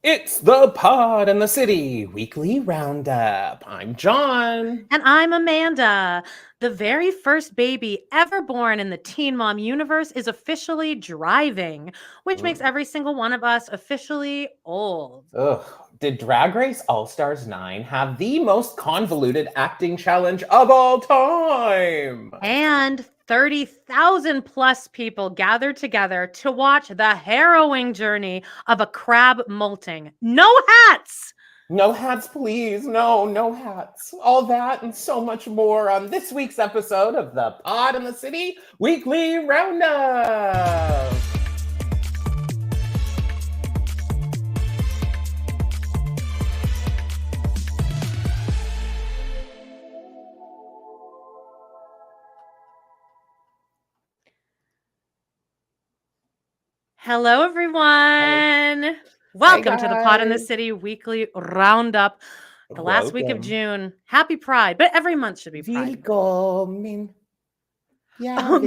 It's the Pod in the City weekly roundup. I'm John. And I'm Amanda. The very first baby ever born in the Teen Mom universe is officially driving, which makes every single one of us officially old. Ugh. Did Drag Race All-Stars 9 have the most convoluted acting challenge of all time? And 30,000 plus people gathered together to watch the harrowing journey of a crab molting. No hats! No hats, please. No hats. All that and so much more on this week's episode of the Pod in the City weekly roundup. Hello, everyone. Welcome to the Pod in the City weekly roundup. The last week of June. Happy Pride, but every month should be Pride. Welcoming. Yeah.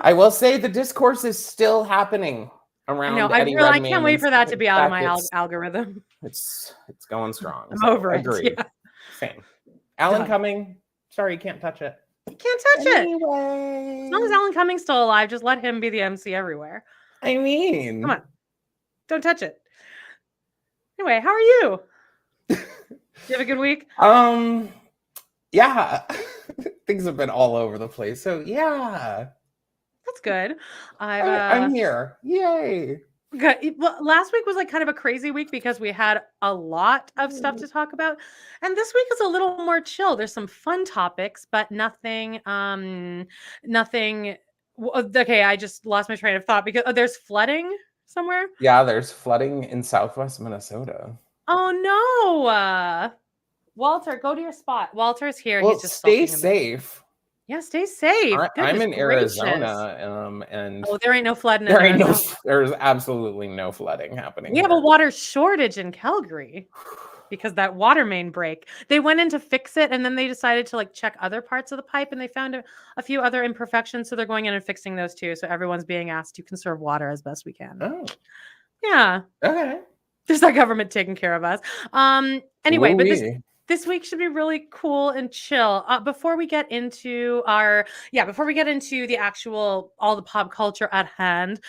I will say the discourse is still happening around. I can't wait for that to be out of my algorithm. It's going strong. I'm over it. Yeah. Same. Alan Cumming. Sorry, you can't touch it. You can't touch it. As long as Alan Cumming's still alive, just let him be the MC everywhere. I mean, come on, don't touch it. Anyway, how are you? You have a good week? Yeah. Things have been all over the place. So yeah. That's good. I'm here. Yay. Good. Well, last week was like kind of a crazy week because we had a lot of stuff to talk about. And this week is a little more chill. There's some fun topics, but nothing. Okay, I just lost my train of thought because there's flooding somewhere. Yeah, there's flooding in Southwest Minnesota. Oh no. Walter, go to your spot. Walter's here. Well, he's just stay safe. Yeah, stay safe. I'm in Arizona, and there ain't no flooding. There's absolutely no flooding happening. We have a water shortage in Calgary because that water main break. They went in to fix it, and then they decided to check other parts of the pipe, and they found a few other imperfections. So they're going in and fixing those too. So everyone's being asked to conserve water as best we can. Oh, yeah. Okay. There's our government taking care of us. Anyway, but this week should be really cool and chill. Before we get into the actual all the pop culture at hand,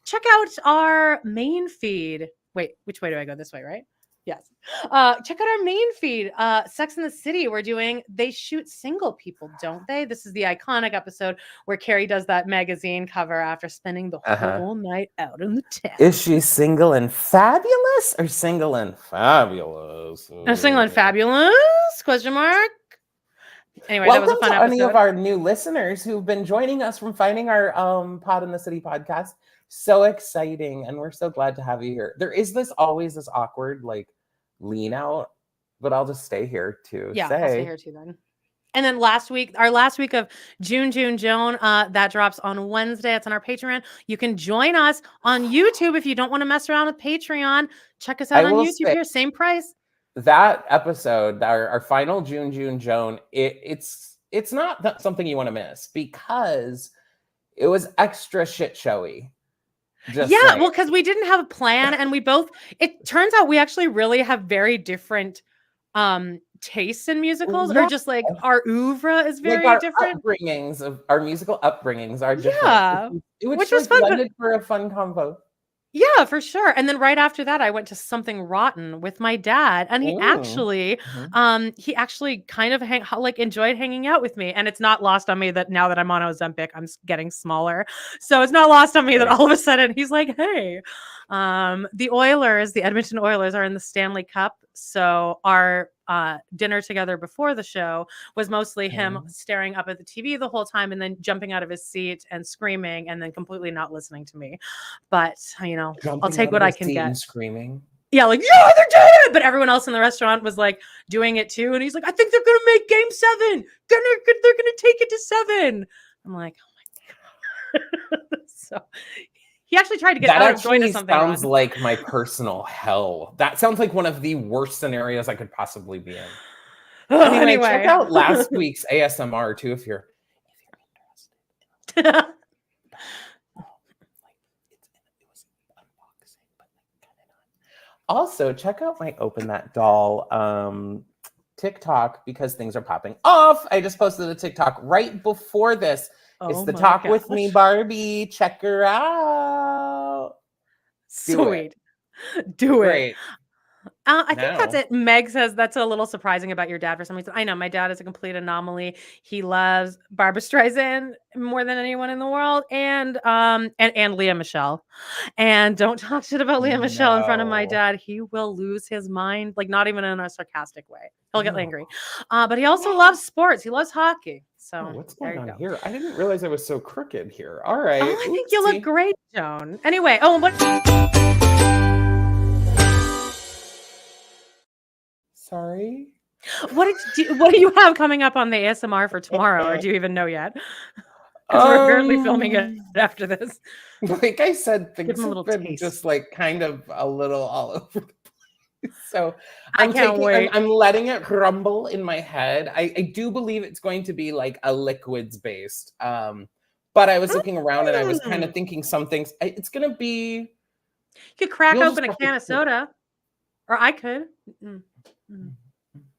check out our main feed. Wait, which way do I go? This way, right? Yes. Check out our main feed. Sex and the City. They shoot single people, don't they? This is the iconic episode where Carrie does that magazine cover after spending the whole night out in the town. Is she single and fabulous or single and fabulous? Single and fabulous? Question mark. Anyway, welcome that was a fun to episode. Any of our new listeners who've been joining us from finding our Pod in the City podcast. So exciting, and we're so glad to have you here. There is always this awkward lean out, but I'll just stay here too. Yeah, I'll stay here too then. And then our last week of June, that drops on Wednesday. It's on our Patreon. You can join us on YouTube if you don't want to mess around with Patreon. Check us out on YouTube here, same price. That episode, our final June Joan, it's not something you want to miss because it was extra shit showy. Well, because we didn't have a plan, and it turns out we actually really have very different tastes in musicals, or just our oeuvre is very different. Our musical upbringings are different. Yeah, which was fun for a fun combo. Yeah, for sure. And then right after that, I went to Something Rotten with my dad, and he actually kind of enjoyed hanging out with me. And it's not lost on me that now that I'm on Ozempic, I'm getting smaller. So it's not lost on me that all of a sudden he's like, "Hey, the Edmonton Oilers are in the Stanley Cup." So our dinner together before the show was mostly him staring up at the TV the whole time and then jumping out of his seat and screaming and then completely not listening to me. But, I'll take what I can get. And screaming. Yeah, they're doing it. But everyone else in the restaurant was doing it too. And he's like, I think they're going to make game 7. They're going to take it to 7. I'm like, oh my God. So he actually tried to get out of going to Something Rotten. Sounds like my personal hell. That sounds like one of the worst scenarios I could possibly be in. Anyway, check out last week's ASMR too if you're interested. It was unboxing, but kind of not. Also, check out my Open That Doll TikTok because things are popping off. I just posted a TikTok right before this. It's the Talk With Me Barbie. Check her out. Sweet. Do it. Great. I think that's it. Meg says that's a little surprising about your dad for some reason. I know my dad is a complete anomaly. He loves Barbra Streisand more than anyone in the world, and Leah Michelle. And don't talk shit about Leah Michelle in front of my dad. He will lose his mind, like not even in a sarcastic way. He'll get angry. But he also loves sports. He loves hockey. So what's going on here? I didn't realize I was so crooked here. All right. Oh, I think you look great, Joan. Anyway, what? Sorry. What do you have coming up on the ASMR for tomorrow, or do you even know yet? Because we're apparently filming it after this. Like I said, things have been just like kind of a little all over the place. So I'm letting it rumble in my head. I do believe it's going to be like a liquids based. But I was looking around and I was kind of thinking some things. It's gonna be. You could crack open a can of soda, or I could.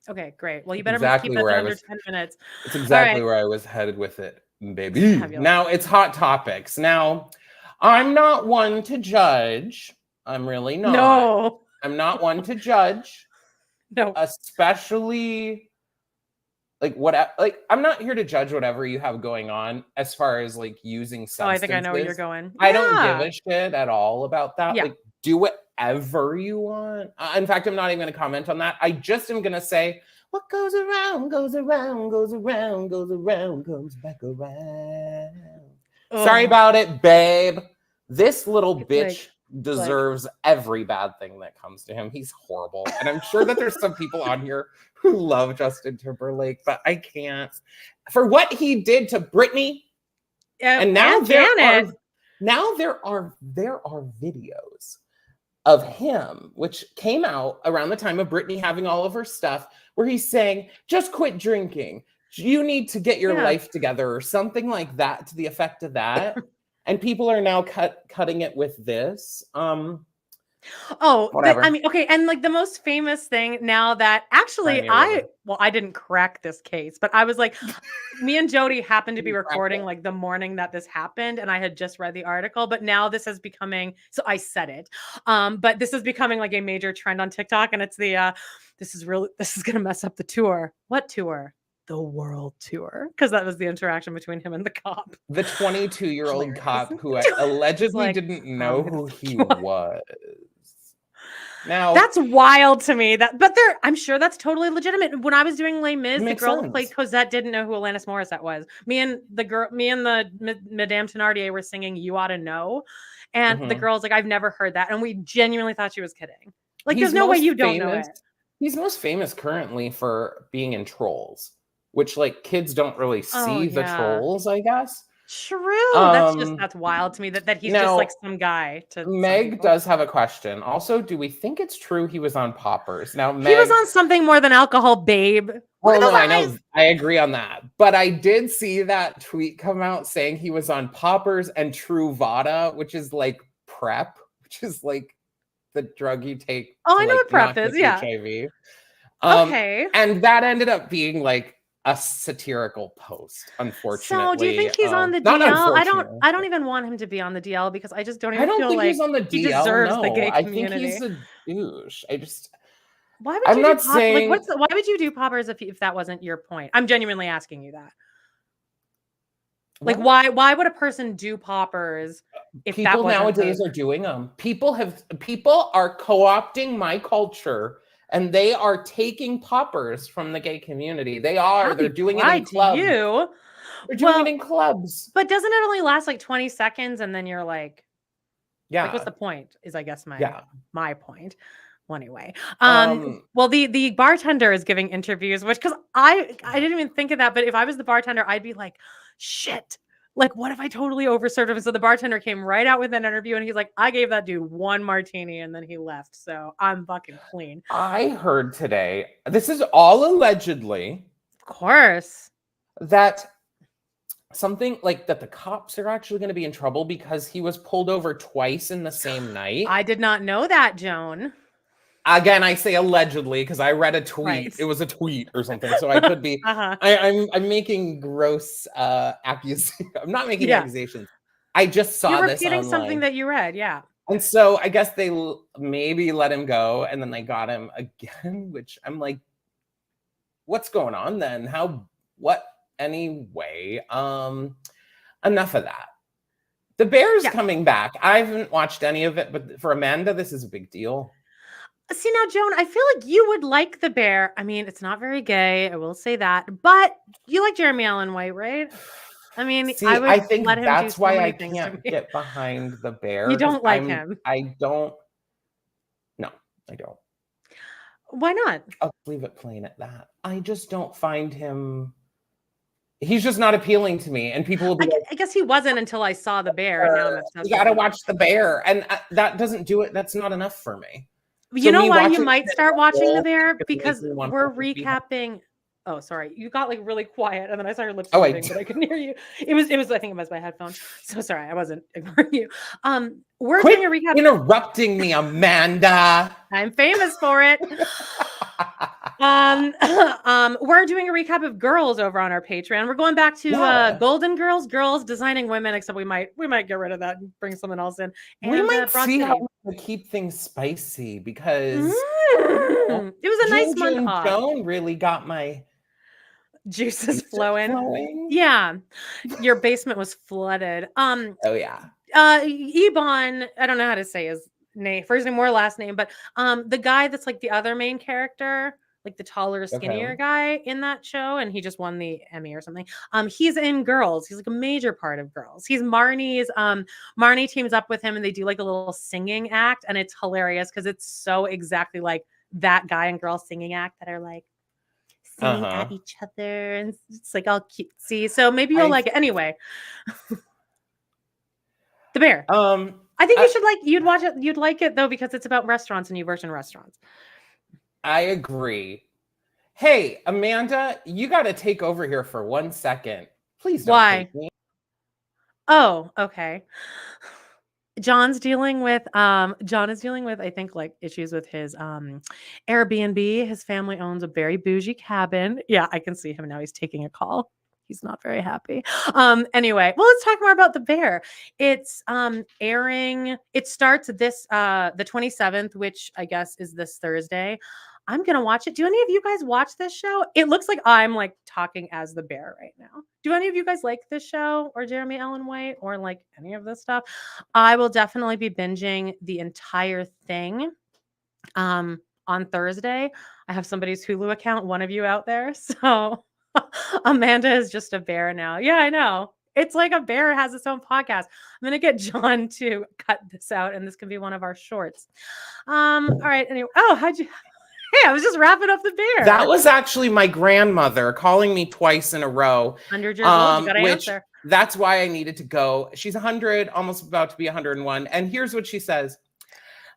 Okay, great. Well, you better keep it under 10 minutes. It's exactly where I was headed with it, baby. Now it's hot topics. Now, I'm not one to judge. I'm really not. No. I'm not one to judge. No. Especially I'm not here to judge whatever you have going on as far as like using substances. Oh, I think I know where you're going. I don't give a shit at all about that. Yeah. Like, do whatever you want. In fact, I'm not even going to comment on that. I just am going to say, what goes around, goes around, goes around, goes around, comes back around. Oh. Sorry about it, babe. This little bitch deserves every bad thing that comes to him. He's horrible. And I'm sure that there's some people on here who love Justin Timberlake, but I can't. For what he did to Britney, and now there are videos of him, which came out around the time of Britney having all of her stuff, where he's saying, just quit drinking. You need to get your life together, or something like that, to the effect of that. And people are now cutting it with this. Whatever. I mean, okay. And like the most famous thing now that actually I didn't crack this case, but I was like, me and Jody happened to be recording like the morning that this happened. And I had just read the article, but now this is becoming, so I said it. But this is becoming like a major trend on TikTok. And it's this is going to mess up the tour. What tour? The world tour, because that was the interaction between him and the cop. The 22-year-old cop who allegedly didn't know who he was. Now that's wild to me. I'm sure that's totally legitimate. When I was doing Les Mis, the girl who played Cosette didn't know who Alanis Morissette was. Me and the Madame Thenardier were singing "You Ought to Know," and the girl's like, "I've never heard that," and we genuinely thought she was kidding. Like, there's no way you don't know it. He's most famous currently for being in Trolls, which like kids don't really see the Trolls, I guess. True. That's wild to me that he's just like some guy. Meg does have a question. Also, do we think it's true he was on poppers? Now, Meg, he was on something more than alcohol, babe. Well, no, I know. I agree on that. But I did see that tweet come out saying he was on poppers and Truvada, which is like PrEP, which is like the drug you take. Oh, I know what PrEP is. Yeah. HIV. Okay. And that ended up being like a satirical post, unfortunately. So do you think he's on the DL? I don't even want him to be on the DL because I just don't even feel like he's on the DL. He deserves the gay community. I think he's a douche. Why would you do poppers if that wasn't your point? I'm genuinely asking you that. Like, why would a person do poppers if people nowadays are doing them? People are co-opting my culture. And they are taking poppers from the gay community. They're doing it in clubs. They're doing it in clubs. But doesn't it only last like 20 seconds? And then you're like, like, what's the point? Is I guess my point. Well, anyway. Well, the bartender is giving interviews, because I didn't even think of that. But if I was the bartender, I'd be like, shit. Like, what if I totally overserved him? So the bartender came right out with an interview and he's like, I gave that dude one martini and then he left. So I'm fucking clean. I heard today, this is all allegedly. Of course. That something like that the cops are actually going to be in trouble because he was pulled over twice in the same night. I did not know that, Joan. Again, I say allegedly because I read a tweet. Right. It was a tweet or something, so I could be. I'm making gross accusations. I'm not making accusations. I just saw You're this repeating online. something that you read, yeah. And so I guess they maybe let him go, and then they got him again, which I'm like, what's going on then? What? Anyway, enough of that. The Bear's coming back. I haven't watched any of it, but for Amanda, this is a big deal. See, now, Joan, I feel like you would like The Bear. I mean, it's not very gay, I will say that, but you like Jeremy Allen White, right? I mean, see, I would I think let him that's do so why many I things can't to me. get behind The Bear. You don't like him. I don't. No, I don't. Why not? I'll leave it plain at that. I just don't find him. He's just not appealing to me, and people will be I guess he wasn't until I saw The Bear, and now I'm obsessed. You got to watch The Bear, and that doesn't do it. That's not enough for me. You know why you might start watching The Bear? Because we're recapping. Oh, sorry. You got like really quiet, and then I saw your lips moving, but I couldn't hear you. It was. I think it was my headphones. So sorry, I wasn't ignoring you. We're doing a recap. Interrupting me, Amanda. I'm famous for it. We're doing a recap of Girls over on our Patreon. We're going back to Golden Girls Designing Women, except we might get rid of that and bring someone else in. And, we might see how we keep things spicy because it was a nice month off. Joan really got my juices flowing. Yeah, your basement was flooded. Oh yeah. Ebon, I don't know how to say his name, first name or last name, but the guy that's like the other main character, like the taller, skinnier guy in that show, and he just won the Emmy or something. He's in Girls. He's like a major part of Girls. He's Marnie's. Marnie teams up with him, and they do like a little singing act, and it's hilarious because it's so exactly like that guy and girl singing act that are like singing at each other, and it's like all cutesy. So maybe you'll like it anyway. The Bear. I think you'd watch it. You'd like it though because it's about restaurants and you worked in restaurants. I agree. Hey, Amanda, you got to take over here for 1 second. Please don't. Why? Take me. Oh, okay. John is dealing with, I think, like issues with his Airbnb. His family owns a very bougie cabin. Yeah, I can see him now. He's taking a call. He's not very happy. Anyway, well, let's talk more about The Bear. It's airing. It starts this the 27th, which I guess is this Thursday. I'm gonna watch it. Do any of you guys watch this show? It looks like I'm like talking as The Bear right now. Do any of you guys like this show or Jeremy Allen White or like any of this stuff? I will definitely be binging the entire thing on Thursday. I have somebody's Hulu account, one of you out there. So Amanda is just a bear now. Yeah, I know. It's like a bear has its own podcast. I'm going to get John to cut this out, and this can be one of our shorts. All right. Anyway, hey, I was just wrapping up The Bear. That was actually my grandmother calling me twice in a row. 100 years old, you got to answer. That's why I needed to go. She's 100, almost about to be 101. And here's what she says.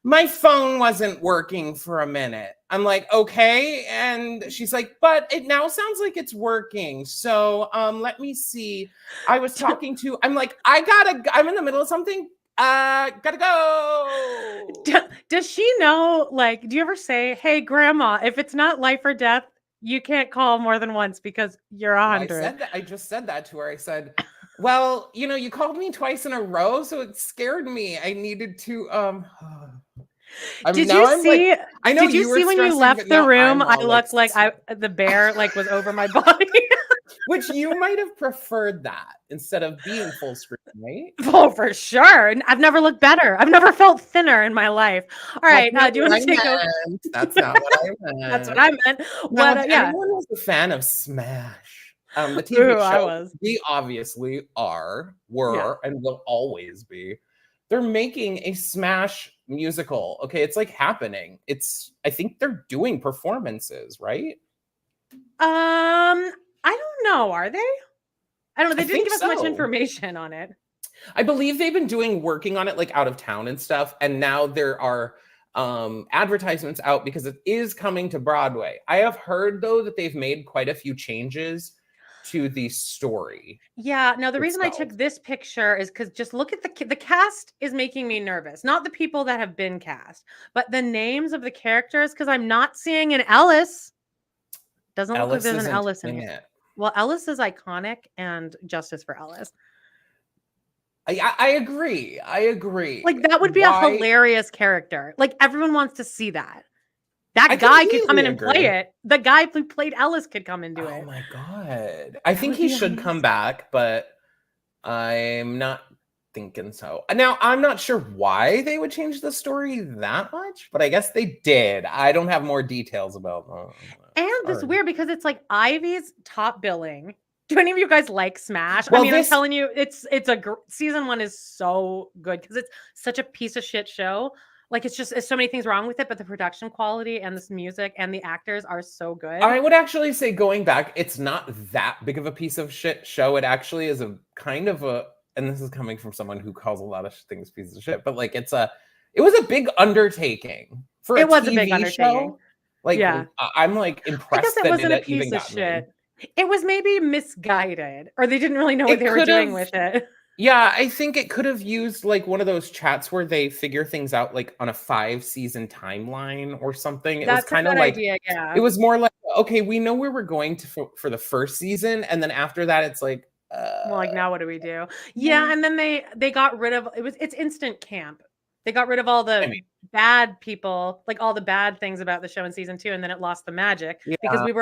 My phone wasn't working for a minute. I'm like, okay. And she's like, but it now sounds like it's working. So let me see. I was talking to, I'm like, I'm in the middle of something. Gotta go. Does she know, like, do you ever say, hey, grandma, if it's not life or death, you can't call more than once because you're 100. I just said that to her. I said, well, you called me twice in a row, so it scared me. I needed to, Did you see? I know. Did you see when you left the room? I looked like the bear like was over my body. Which you might have preferred that instead of being full screen, right? Oh, for sure. I've never looked better. I've never felt thinner in my life. All right, do you want to take over? That's not what I meant. That's what I meant. Now, anyone was a fan of Smash, the TV show. I was. We obviously were, and will always be. They're making a Smash musical. Okay, it's like happening. I think they're doing performances, right? I don't know. Are they? I don't know. They didn't give us much information on it. I believe they've been working on it like out of town and stuff. And now there are advertisements out because it is coming to Broadway. I have heard though that they've made quite a few changes to the story. Yeah. Now, the reason I itself. took this picture is because just look at the cast is making me nervous. Not the people that have been cast, but the names of the characters, because I'm not seeing an Ellis. Doesn't look like Ellis there's an isn't Ellis in in here. it. Well, Ellis is iconic, and justice for Ellis. I agree. I agree. Like, that would be a hilarious character. Like, everyone wants to see that. That guy could come in and play it. The guy who played Ellis could come and do it. Oh my God. I think he should come back, but I'm not thinking so. Now, I'm not sure why they would change the story that much, but I guess they did. I don't have more details about that. And it's weird because it's like Ivy's top billing. Do any of you guys like Smash? Well, I mean, I'm telling you, it's season 1 is so good because it's such a piece of shit show. Like, it's so many things wrong with it, but the production quality and this music and the actors are so good. I would actually say, going back, it's not that big of a piece of shit show. It actually is a kind of a, and this is coming from someone who calls a lot of things pieces of shit, but like it was a big undertaking for a big undertaking. Show. Like, yeah. I'm like impressed. I guess it wasn't a piece of shit. It was maybe misguided, or they didn't really know what they were doing with it. Yeah, I think it could have used like one of those chats where they figure things out like on a 5-season timeline or something. It was kind of like, idea, yeah. It was more like, okay, we know where we're going to for the first season, and then after that, it's like, well, like, now what do we do? Yeah, and then they got rid of it's instant camp. They got rid of all the bad people, like all the bad things about the show in season 2, and then it lost the magic because we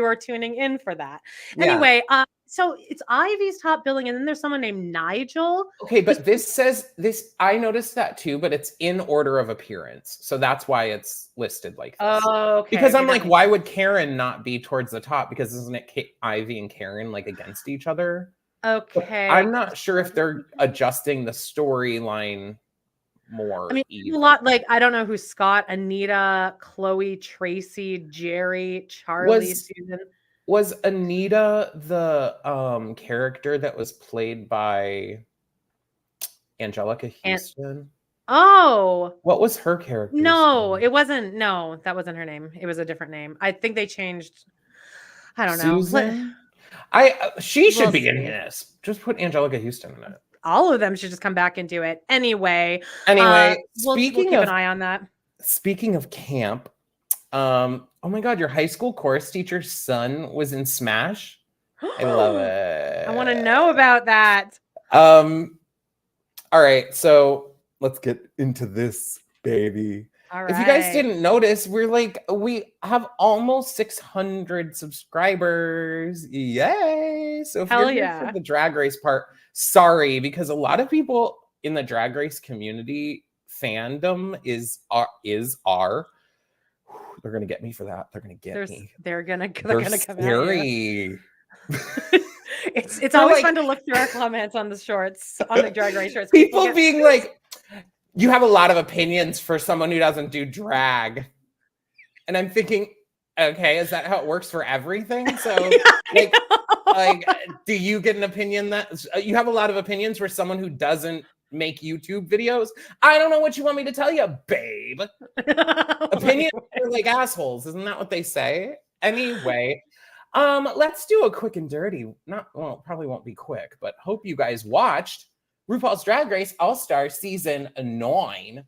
were tuning in for that. Yeah. Anyway, so it's Ivy's top billing, and then there's someone named Nigel. Okay, but this says this. I noticed that too, but it's in order of appearance, so that's why it's listed like this. Oh, okay. Because I'm like, why would Karen not be towards the top? Because isn't it Ivy and Karen like against each other? Okay. But I'm not sure if they're adjusting the storyline more. I mean, a lot, like, I don't know who Scott, Anita, Chloe, Tracy, Jerry, Charlie, Susan. Was Anita the character that was played by Angelica Houston? What was her character? No, it wasn't. No, that wasn't her name. It was a different name. I think they changed. I don't know. Susan? She should be in this. Just put Angelica Houston in it. All of them should just come back and do it. Anyway, we'll keep an eye on that. Speaking of camp, oh my God, your high school chorus teacher's son was in Smash. I love it. I want to know about that. All right, so let's get into this, baby. All right. If you guys didn't notice, we have almost 600 subscribers. Yay! So if you're here for the Drag Race part, sorry, because a lot of people in the Drag Race community fandom is our. They're gonna get me for that. They're gonna get me. They're gonna come scary. It's always fun to look through our comments on the shorts, on the Drag Race shorts. People being like, you have a lot of opinions for someone who doesn't do drag. And I'm thinking, okay, is that how it works for everything? So like, do you get an opinion that you have a lot of opinions for someone who doesn't make YouTube videos? I don't know what you want me to tell you, babe. Opinions are like assholes. Isn't that what they say? Anyway, let's do a quick and dirty. Probably won't be quick, but hope you guys watched RuPaul's Drag Race All-Star Season 9.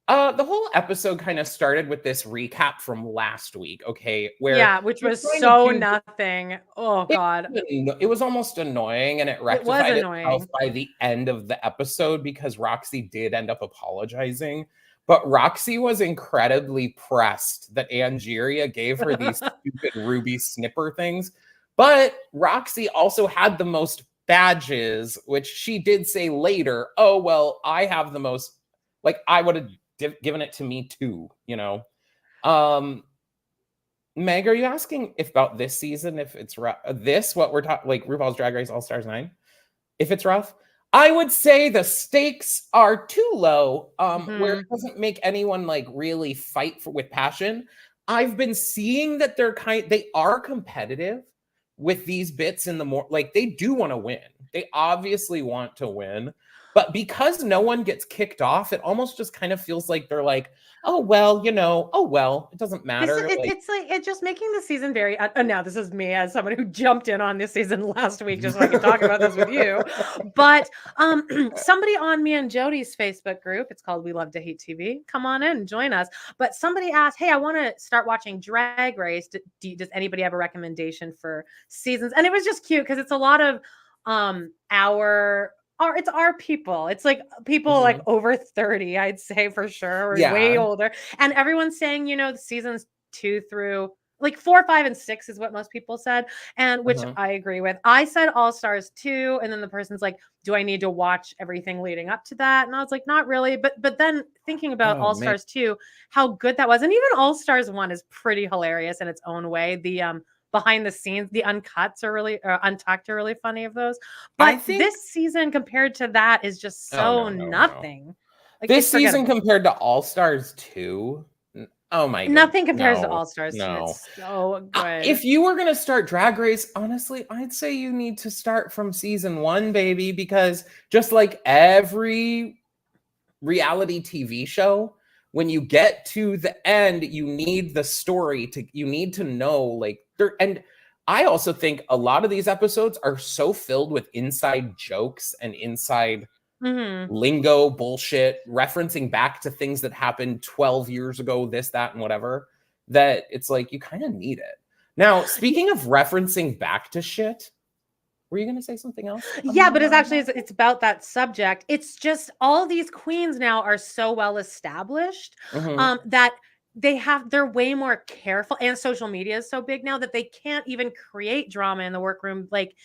The whole episode kind of started with this recap from last week, okay? Which was so nothing. Oh, God. It was almost annoying, and it rectified itself by the end of the episode because Roxy did end up apologizing. But Roxy was incredibly pressed that Angeria gave her these stupid ruby snipper things. But Roxy also had the most badges, which she did say later, oh, well, I have the most, like, I would have given it to me too, you know. Meg, are you asking about this season, if it's rough? What we're talking, like RuPaul's Drag Race All Stars 9, if it's rough? I would say the stakes are too low, where it doesn't make anyone like really fight with passion. I've been seeing that they are competitive with these bits in the more, like, they do want to win. They obviously want to win. But because no one gets kicked off, it almost just kind of feels like they're like, oh, well, you know, oh, well, it doesn't matter. It's like it's just making the season very. Now this is me as someone who jumped in on this season last week, just so I can talk about this with you. But somebody on me and Jody's Facebook group, it's called We Love to Hate TV. Come on in, join us. But somebody asked, "Hey, I want to start watching Drag Race. Does anybody have a recommendation for seasons?" And it was just cute because it's a lot of it's our people. It's like people like over 30, I'd say for sure, or way older. And everyone's saying, you know, the seasons 2 through like 4, 5, and 6 is what most people said. And which I agree with. I said All Stars 2. And then the person's like, do I need to watch everything leading up to that? And I was like, not really. But then thinking about All Stars 2, how good that was. And even All Stars 1 is pretty hilarious in its own way. The behind the scenes, the untucked are really funny of those. But this season compared to that is just so nothing. Like, this season compared to All Stars 2, oh my god. Nothing compares to All Stars 2. It's so good. If you were gonna start Drag Race, honestly, I'd say you need to start from season 1, baby, because just like every reality TV show, when you get to the end, you need the story you need to know, like, and I also think a lot of these episodes are so filled with inside jokes and inside lingo bullshit, referencing back to things that happened 12 years ago, this, that, and whatever, that it's like, you kind of need it. Now, speaking of referencing back to shit, were you going to say something else? Yeah, but it's about that subject. It's just all these queens now are so well established that they're way more careful, and social media is so big now that they can't even create drama in the workroom. Like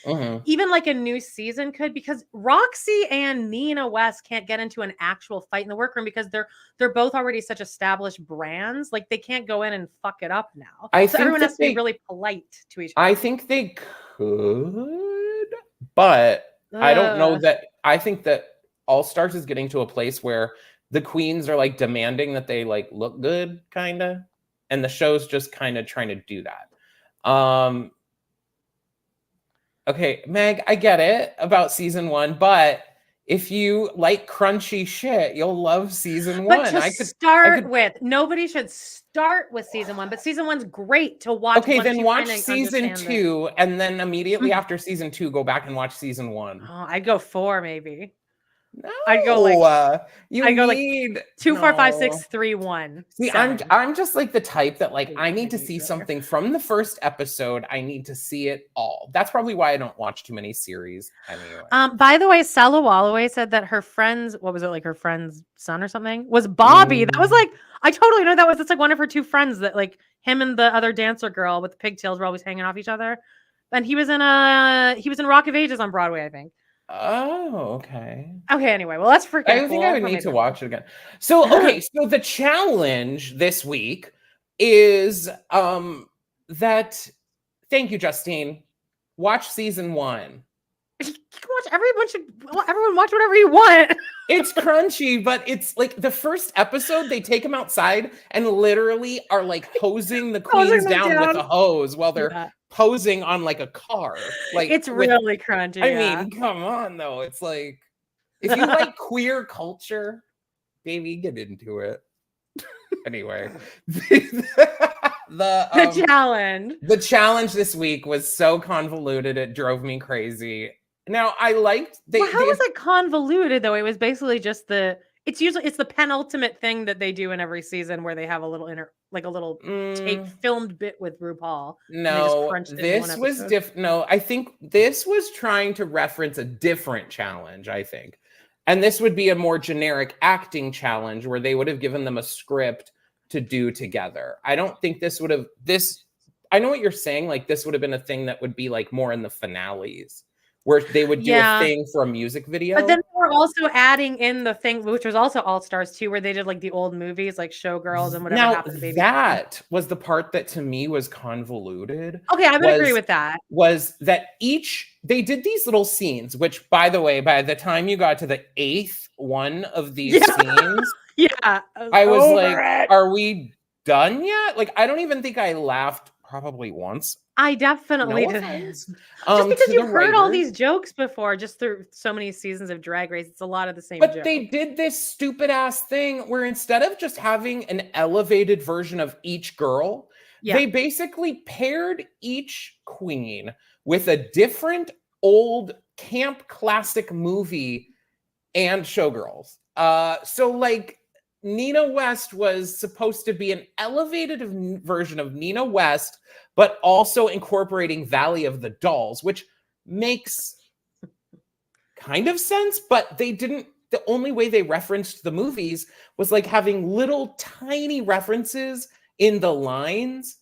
even like a new season could, because Roxy and Nina West can't get into an actual fight in the workroom because they're both already such established brands. Like they can't go in and fuck it up now. So everyone has to be really polite to each other. I think they could, but I don't know that. I think that All Stars is getting to a place where the queens are like demanding that they like look good, kind of, and the show's just kind of trying to do that. Okay, Meg, I get it about season 1, but if you like crunchy shit, you'll love season 1. But nobody should start with season 1, but season 1's great to watch. Okay, then watch season 2, and then immediately after season 2, go back and watch season 1. Oh, I'd go 4 maybe. No, I go like you need 2, 4, 5, 6, 3, 1. See, I'm just like the type that like I need to see something from the first episode. I need to see it all. That's probably why I don't watch too many series anyway. By the way, Sella Walloway said that her friend's her friend's son or something was Bobby. That was like, I totally know that was. It's like one of her 2 friends that like him and the other dancer girl with the pigtails were always hanging off each other. And he was in Rock of Ages on Broadway, I think. Oh, okay. Okay, anyway, well, let's forget. I think I would need to watch it again. So, okay, so the challenge this week is that, thank you, Justine, watch season 1. Everyone watch whatever you want. It's crunchy, but it's like the first episode, they take them outside and literally are like hosing the queens down with a hose while they're posing on like a car. Like it's really crunchy. I mean, come on though. It's like, if you like queer culture, baby, get into it. Anyway, the challenge this week was so convoluted, it drove me crazy. Now I liked how was it convoluted though? It was basically just it's the penultimate thing that they do in every season where they have a little filmed bit with RuPaul. No, this was different. No, I think this was trying to reference a different challenge, I think. And this would be a more generic acting challenge where they would have given them a script to do together. I don't think I know what you're saying. Like this would have been a thing that would be like more in the finales, where they would do a thing for a music video. But then they were also adding in the thing, which was also All Stars 2, where they did like the old movies, like Showgirls and whatever happened to Baby. That was the part that to me was convoluted. Okay, I would agree with that. Was that they did these little scenes, which, by the way, by the time you got to the 8th one of these scenes, I was like, are we done yet? Like, I don't even think I laughed probably once. I definitely No did. offense. Just because To you've the heard all writers. these jokes before, just through so many seasons of Drag Race, it's a lot of the same But jokes. they did this stupid ass thing where instead of just having an elevated version of each girl, they basically paired each queen with a different old camp classic movie and showgirls. So like Nina West was supposed to be an elevated version of Nina West, but also incorporating Valley of the Dolls, which makes kind of sense, but they didn't. The only way they referenced the movies was like having little tiny references in the lines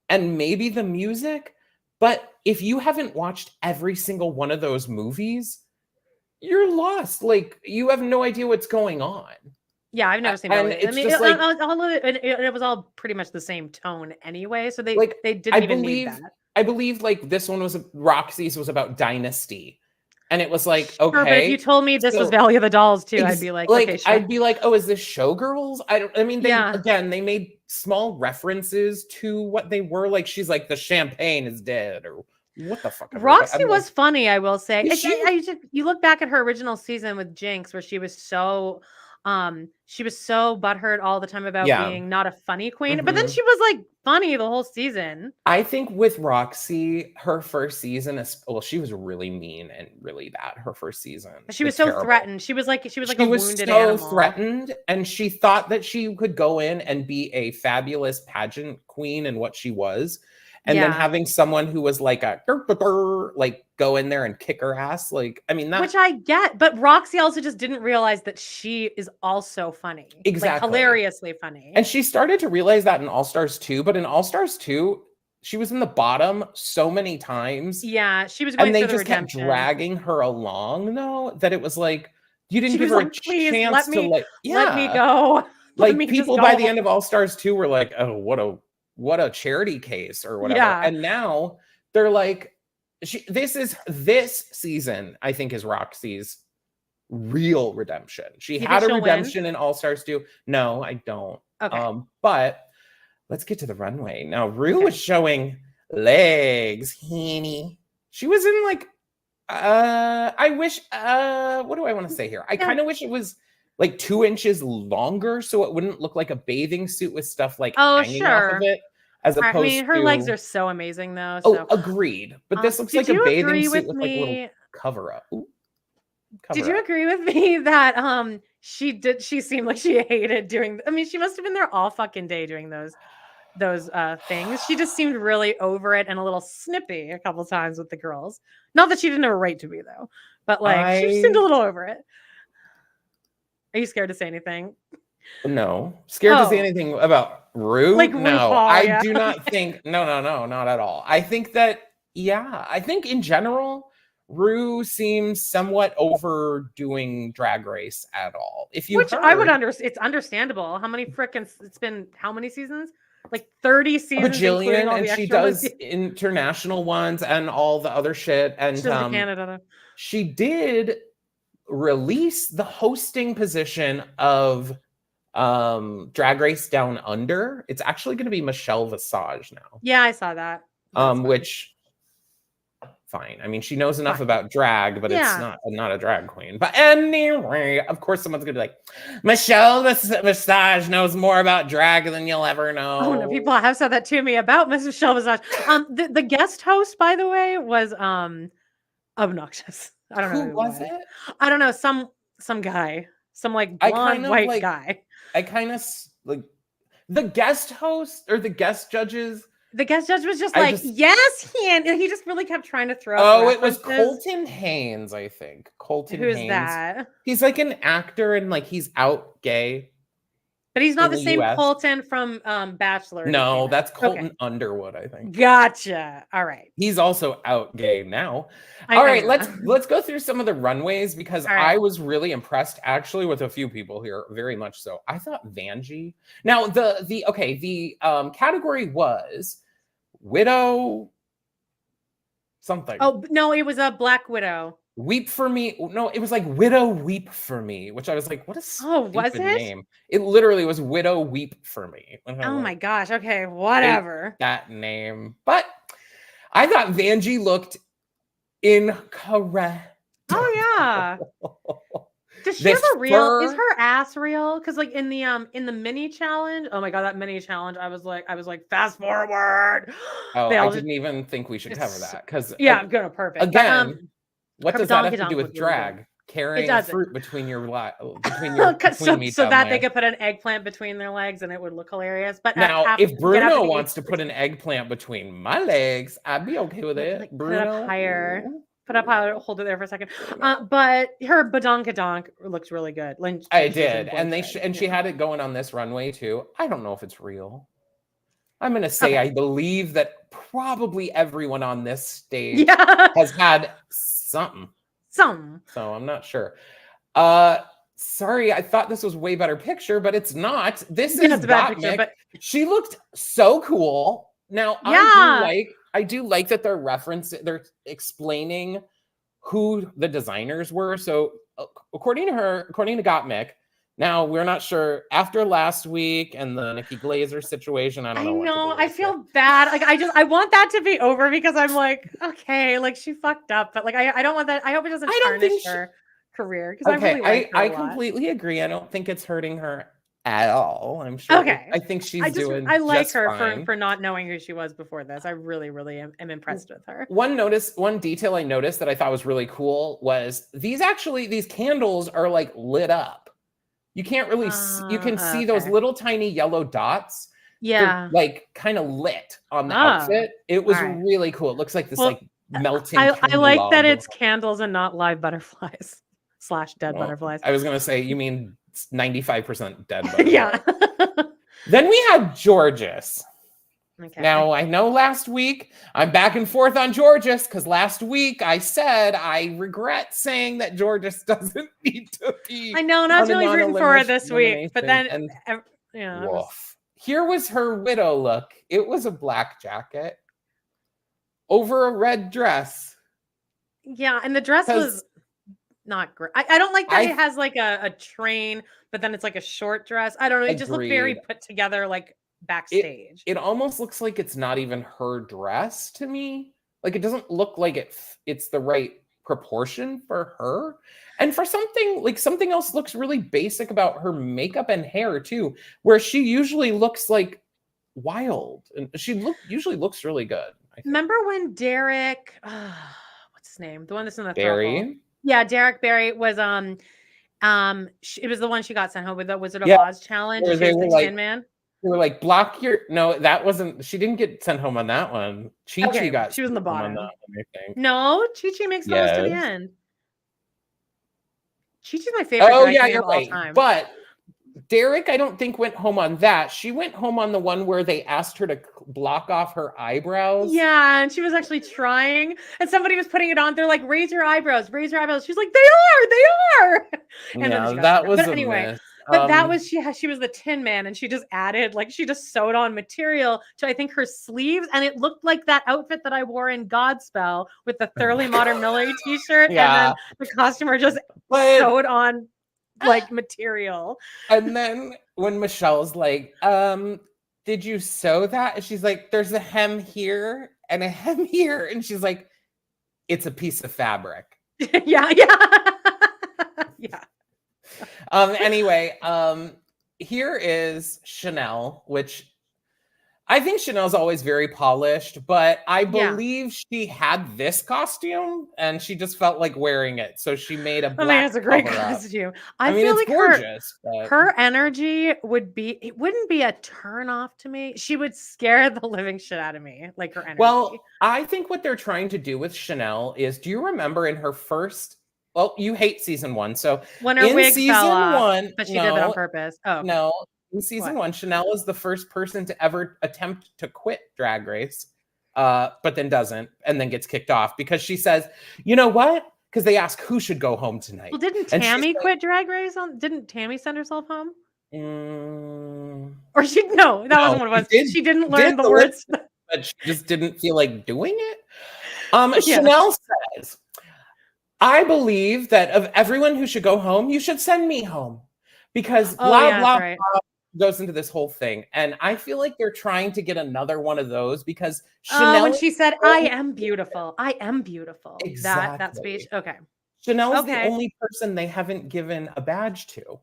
and maybe the music. But if you haven't watched every single one of those movies, you're lost. Like you have no idea what's going on. Yeah, I've never seen And Barlow. I mean, just like all of it was all pretty much the same tone anyway. So they didn't I even need that. I believe like this one was Roxy's was about Dynasty. And it was like, Sure, okay. but if you told me this was Valley of the Dolls too, I'd be like, okay, sure. I'd be like, oh, is this Showgirls? I mean, they made small references to what they were. Like, she's like, the champagne is dead, or what the fuck? Roxy was funny, I will say. Yeah, You look back at her original season with Jinx, where she was so butthurt all the time about being not a funny queen, but then she was like funny the whole season. I think with Roxy, her first season she was really mean and really bad her first season. She was so threatened. She was like a wounded animal. Threatened, and she thought that she could go in and be a fabulous pageant queen and what she was. And then having someone who was like like go in there and kick her ass. Like, I mean, which I get, but Roxy also just didn't realize that she is also funny. Exactly. Like, hilariously funny. And she started to realize that in All Stars 2, but in All Stars 2, she was in the bottom so many times. Yeah, she was going through the redemption. Kept dragging her along, though, that it was like, you didn't give her a chance to like, let me go. Like, people by the end of All Stars 2 were like, oh, what a charity case or whatever. Yeah. And now they're like, this season, I think, is Roxy's real redemption. She had a redemption in All Stars 2. No, I don't. Okay. But let's get to the runway. Now, Rue was showing legs, Henny. She was in like, I wish, what do I want to say here? I kind of wish it was like 2 inches longer so it wouldn't look like a bathing suit with stuff like hanging off of it. As opposed I mean, her legs are so amazing, though. So. Oh, agreed. But this looks like a bathing suit with like a little cover up. Did you agree with me that she seemed like she hated doing? I mean, she must have been there all fucking day doing those things. She just seemed really over it and a little snippy a couple times with the girls. Not that she didn't have a right to be though, but like she seemed a little over it. Are you scared to say anything? No, scared to say anything about Rue? Like no, I do not think. No, not at all. I think that I think in general, Rue seems somewhat overdoing Drag Race at all. I would understand. It's understandable. How many frickin' it's been? How many seasons? Like 30 seasons. A bajillion, and she does international ones and all the other shit. And Canada. She did release the hosting position of Drag Race Down Under. It's actually going to be Michelle Visage now. Yeah, I saw that. Which fine. I mean, she knows enough about drag, but it's not a drag queen. But anyway, of course, someone's gonna be like, Michelle Visage knows more about drag than you'll ever know. Oh no, people have said that to me about Michelle Visage. The guest host, by the way, was obnoxious. I don't know who was it. I don't know, some guy, some like blonde white guy. I kind of like the guest host or the guest judges. The guest judge was just yes, and he just really kept trying to throw. Oh, it was Colton Haynes, I think. Colton Haynes. Who's that? He's like an actor and like he's out gay. But he's not the same US. Colton from Bachelor. No, that's Colton Underwood, I think. Gotcha. All right. He's also out gay now. All right, let's go through some of the runways because I was really impressed actually with a few people here, very much so. I thought Vanjie. Now the category was Widow something. Oh no, it was a Black Widow. Weep for Me. No, it was like Widow Weep for Me, which I was like, what a was stupid it? name. It literally was Widow Weep for Me. Oh my gosh. Okay, whatever. That name. But I thought Vanjie looked incorrect. Oh yeah. Does she have a real? Is her ass real? Because like in the mini challenge, oh my god, that mini challenge, I was like, fast forward. Oh, I didn't even think we should cover that because I'm gonna perfect again. What does that have to do with really drag? Carrying a fruit between your so that they could put an eggplant between their legs and it would look hilarious. But now, if Bruno wants to put an eggplant between my legs, I'd be okay with it. Like, Bruno, put up higher, hold it there for a second. But her badonkadonk looks really good. I did, and she had it going on this runway too. I don't know if it's real. I'm gonna say I believe that probably everyone on this stage has had something. So I'm not sure. Sorry, I thought this was way better picture, but it's not. This is a bad picture, but she looked so cool. Now I do like that they're explaining who the designers were. So according to Gottmik, now we're not sure after last week and the Nikki Glaser situation. I don't know. I feel bad. Like I want that to be over because I'm like, okay, like she fucked up, but like I don't want that. I hope it doesn't tarnish her career because I really like her I completely agree. I don't think it's hurting her at all. I'm sure. Okay. I think she's doing. I like just her fine. for not knowing who she was before this. I really am impressed with her. One detail I noticed that I thought was really cool was these candles are like lit up. You can't really you can see those little tiny yellow dots. Yeah. Like kind of lit on the outfit. It was really cool. It looks like this like melting. I like that it's candles and not live butterflies / dead butterflies. I was going to say, you mean 95% dead butterflies. Yeah. Then we had Georges. Okay. Now, I know last week, I'm back and forth on Georges because last week I said I regret saying that Georges doesn't need to be. I know, not really rooting for her this week, but then, Here was her widow look. It was a black jacket over a red dress. Yeah, and the dress was not great. I don't like that it has like a train, but then it's like a short dress. I don't know. It just looked very put together, like backstage. It almost looks like it's not even her dress to me. Like it doesn't look like it's the right proportion for her. And for something else looks really basic about her makeup and hair too, where she usually looks like wild and she usually looks really good. Remember when Derek, what's his name? The one that's in the Barry. Yeah, Derek Barry was it was the one she got sent home with the Wizard of Oz challenge. She was the Tin Man. They were like, block your... No, that wasn't... She didn't get sent home on that one. Chi got... She was in the bottom. On that one, I think. No, Chi makes it to the end. Chi's my favorite drag queen of all time. But Derek, I don't think went home on that. She went home on the one where they asked her to block off her eyebrows. Yeah, and she was actually trying, and somebody was putting it on. They're like, raise your eyebrows, raise your eyebrows. She's like, they are. And yeah, that was anyway. But that was she was the Tin Man, and she just added, like, she just sewed on material to, I think, her sleeves, and it looked like that outfit that I wore in Godspell with the Thoroughly Modern Millie t-shirt, and then the costumer just sewed on like material. And then when Michelle's like, did you sew that? And she's like, there's a hem here and a hem here, and she's like, it's a piece of fabric. yeah. Anyway, here is Chanel, which I think Chanel's always very polished, but I believe she had this costume and she just felt like wearing it. So she made a black it's a great costume. I mean, feel like gorgeous, her energy wouldn't be a turn off to me. She would scare the living shit out of me, like her energy. Well, I think what they're trying to do with Chanel is, do you remember in her first... Well, you hate season 1. So when her wig fell off, but she did that on purpose. Oh, no. In season 1, Chanel is the first person to ever attempt to quit Drag Race, but then doesn't, and then gets kicked off because she says, you know what? Because they ask who should go home tonight. Well, didn't Tammy quit Drag Race? Didn't Tammy send herself home? Or that wasn't what it was. She didn't learn the words. But she just didn't feel like doing it. Chanel says, I believe that of everyone who should go home, you should send me home, because blah, blah, right. blah goes into this whole thing. And I feel like they're trying to get another one of those because Chanel. When she said, I am beautiful. I am beautiful. Exactly. That speech. Okay. Chanel's the only person they haven't given a badge to.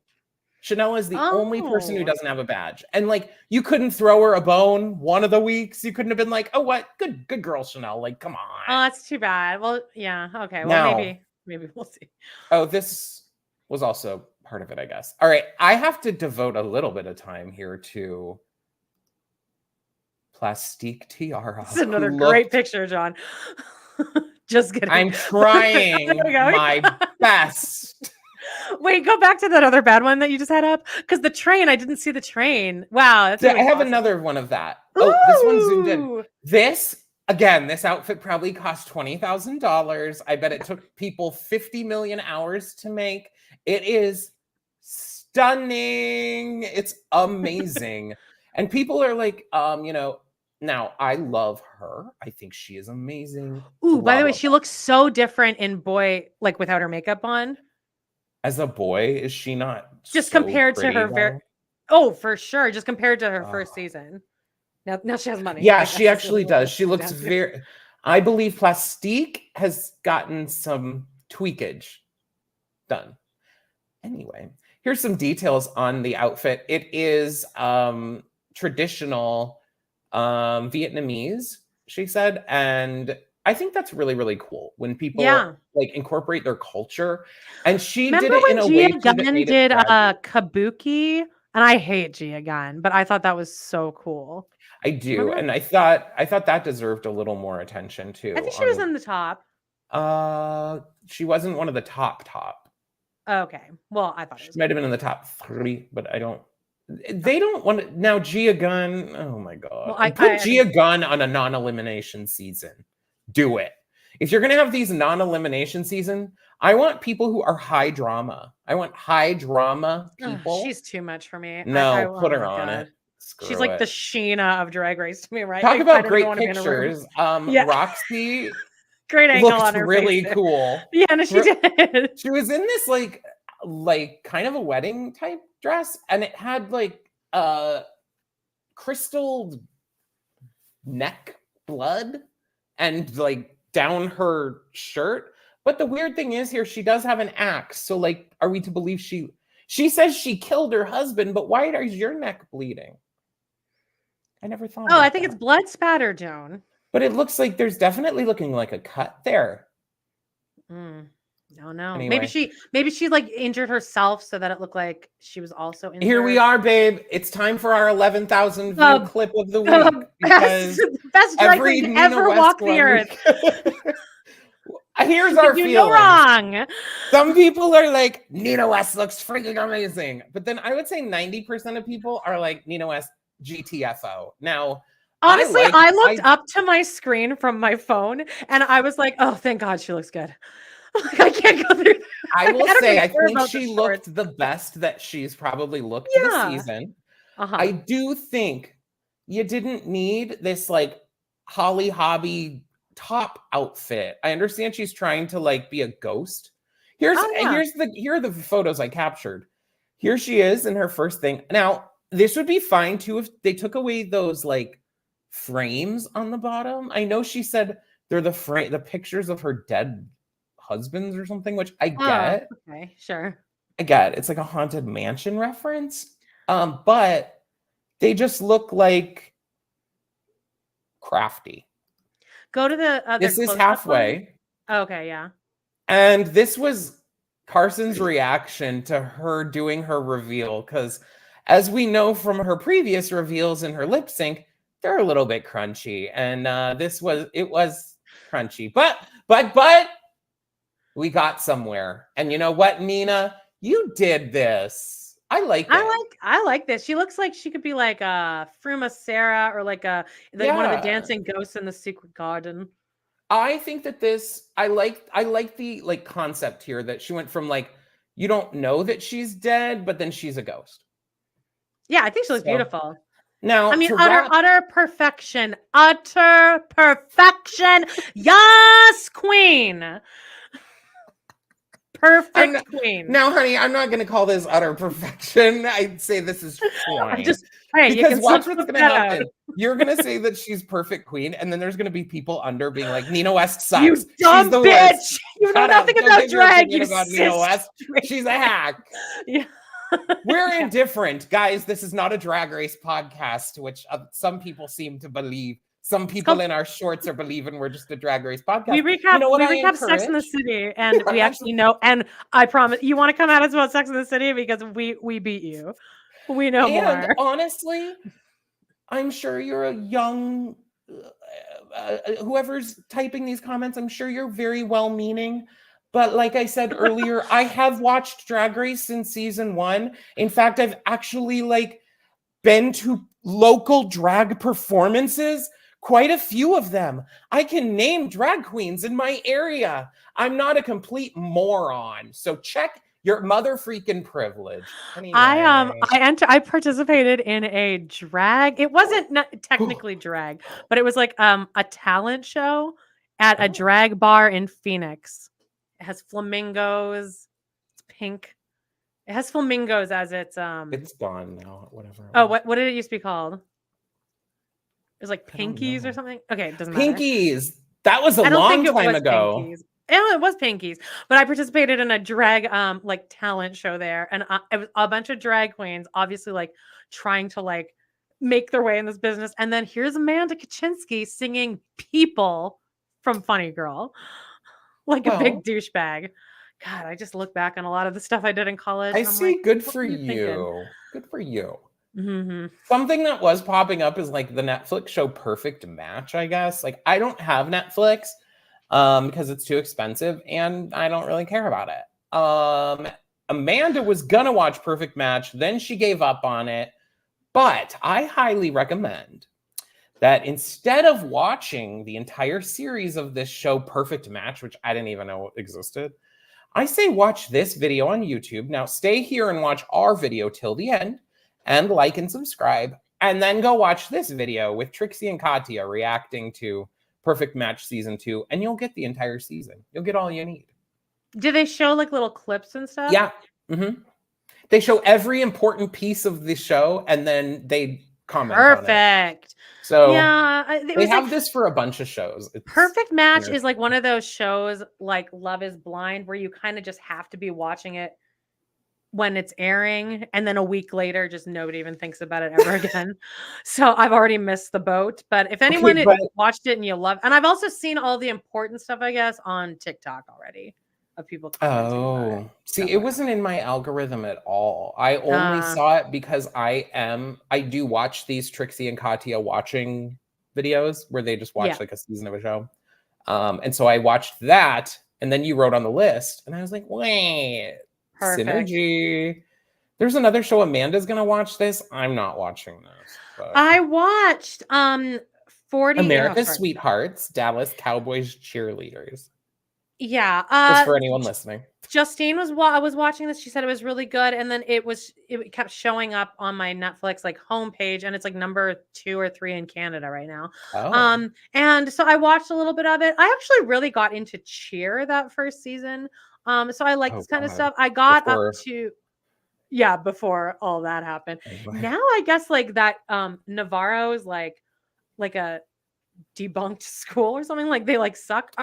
Chanel is the only person who doesn't have a badge. And like, you couldn't throw her a bone one of the weeks. You couldn't have been like, oh, what? Good girl, Chanel. Like, come on. Oh, that's too bad. Well, yeah. Okay. Well, maybe we'll see. Oh, this was also part of it, I guess. All right. I have to devote a little bit of time here to Plastique Tiara. It's another great picture, John. Just kidding. I'm trying my best. Wait, go back to that other bad one that you just had up, because the train, I didn't see the train. Wow, that's really I have another one of that. Oh, this one zoomed in. This outfit probably cost $20,000. I bet it took people 50 million hours to make. It is stunning. It's amazing. And people are like, now I love her. I think she is amazing. Ooh, by the way, she looks so different in Boy, like without her makeup on. As a boy, is she not just compared to her for sure. Just compared to her first season. Now she has money. Yeah, she actually does. She looks very, I believe Plastique has gotten some tweakage done. Anyway, here's some details on the outfit. It is traditional Vietnamese, she said, and I think that's really, really cool when people like incorporate their culture. And she did it in a way that Gunn did Kabuki, and I hate Gia Gunn, but I thought that was so cool. I do, and I thought that deserved a little more attention too. I think she was in the top. She wasn't one of the top. Okay, well, I thought she might have been in the top 3, but I don't. They don't want to now. Gia Gunn. Oh my god! Well, put Gia Gunn on a non-elimination season. Do it. If you're gonna have these non-elimination season, I want people who are high drama. I want high drama people. She's too much for me. No, put her on it. She's like the Sheena of Drag Race to me, right? Talk about great pictures. Roxy. Great angle on her really face. Cool. Yeah, no, she did. She was in this like kind of a wedding type dress, and it had like crystal neck blood and like down her shirt. But the weird thing is here, she does have an axe. So like, are we to believe she says she killed her husband, but why is your neck bleeding? I never thought. Oh, I think it's blood spatter, Joan. But it looks like there's definitely looking like a cut there. No. Anyway. Maybe she like injured herself so that it looked like she was also injured. Here we are, babe. It's time for our 11,000 view clip of the week. Best drag queen ever walk the earth. Here's our feeling. You're wrong. Some people are like, Nina West looks freaking amazing. But then I would say 90% of people are like, Nina West GTFO. Now, honestly, I looked up to my screen from my phone and I was like, oh, thank God she looks good. I can't go through. I will say, I think she looked the best that she's probably looked this season. I do think you didn't need this like Holly Hobby top outfit. I understand she's trying to like be a ghost. Here are the photos I captured. Here she is in her first thing. Now, this would be fine too if they took away those like frames on the bottom. I know she said they're the pictures of her dead husbands or something, which I get. Okay, sure. I get. It's like a haunted mansion reference. But they just look like crafty. Go to the other. This is halfway. Okay, yeah. And this was Carson's reaction to her doing her reveal, because as we know from her previous reveals in her lip sync, they're a little bit crunchy. And it was crunchy. But we got somewhere. And you know what, Nina? You did this. I like it. I like this. She looks like she could be like a Fruma Sarah or like one of the dancing ghosts in the Secret Garden. I think that I like the like concept here that she went from like, you don't know that she's dead, but then she's a ghost. Yeah, I think she looks beautiful. Now, I mean, utter perfection. Utter perfection. Yes, queen. Perfect queen. Now, honey, I'm not going to call this utter perfection. I'd say this is fine. Because watch what's going to happen. You're going to say that she's perfect queen, and then there's going to be people under being like, Nina West sucks. You dumb she's the bitch. Worst. You know nothing about drag. You about Nina West. She's a hack. Yeah. We're indifferent. Guys, this is not a drag race podcast, which some people seem to believe. Some people in our shorts are believing we're just a drag race podcast. We recap Sex in the City, and we actually know. And I promise, you want to come at us about Sex in the City because we beat you. We know more. Honestly, I'm sure you're a young, whoever's typing these comments, I'm sure you're very well-meaning. But like I said earlier, I have watched Drag Race since season 1. In fact, I've actually been to local drag performances. Quite a few of them. I can name drag queens in my area. I'm not a complete moron. So check your mother freaking privilege. Anyway. I participated in a drag. It wasn't technically drag, but it was like a talent show at a drag bar in Phoenix. It has flamingos. It's pink. It has flamingos as its It's gone now. Whatever. Oh, what did it used to be called? It was like Pinkies or something. Okay, it doesn't matter. Pinkies. That was a long time ago. Pinkies. Yeah, it was Pinkies. But I participated in a drag talent show there, and it was a bunch of drag queens, obviously trying to make their way in this business. And then here's Amanda Kaczynski singing "People" from Funny Girl, a big douchebag. God, I just look back on a lot of the stuff I did in college. I see. Good for you. Good for you. Mm-hmm. Something that was popping up is the Netflix show Perfect Match, I guess. I don't have Netflix because it's too expensive and I don't really care about it. Amanda was gonna watch Perfect Match, then she gave up on it. But I highly recommend that instead of watching the entire series of this show Perfect Match, which I didn't even know existed, I say watch this video on YouTube. Now stay here and watch our video till the end. And like and subscribe, and then go watch this video with Trixie and Katya reacting to Perfect Match Season 2, and you'll get the entire season. You'll get all you need. Do they show little clips and stuff? Yeah. Mm-hmm. They show every important piece of the show, and then they comment on it. Perfect. So yeah, they have this for a bunch of shows. Perfect Match is one of those shows like Love is Blind, where you kind of just have to be watching it when it's airing, and then a week later just nobody even thinks about it ever again. So I've already missed the boat. But if anyone watched it and you love, and I've also seen all the important stuff, I guess, on TikTok already of people commenting. See, it wasn't in my algorithm at all. I only saw it because I do watch these Trixie and Katya watching videos where they just watch a season of a show. And so I watched that, and then you wrote on the list, and I was like, wait. Perfect. Synergy. There's another show. Amanda's gonna watch this. I'm not watching this. But. I watched 40 America's Sweethearts, Dallas Cowboys Cheerleaders. Yeah. Just for anyone listening. Justine was watching this. She said it was really good, and then it kept showing up on my Netflix homepage, and it's number 2 or 3 in Canada right now. Oh. And so I watched a little bit of it. I actually really got into Cheer that first season. So I like this kind of stuff. I got up to, before all that happened. Now I guess that Navarro is like a debunked school or something. They suck.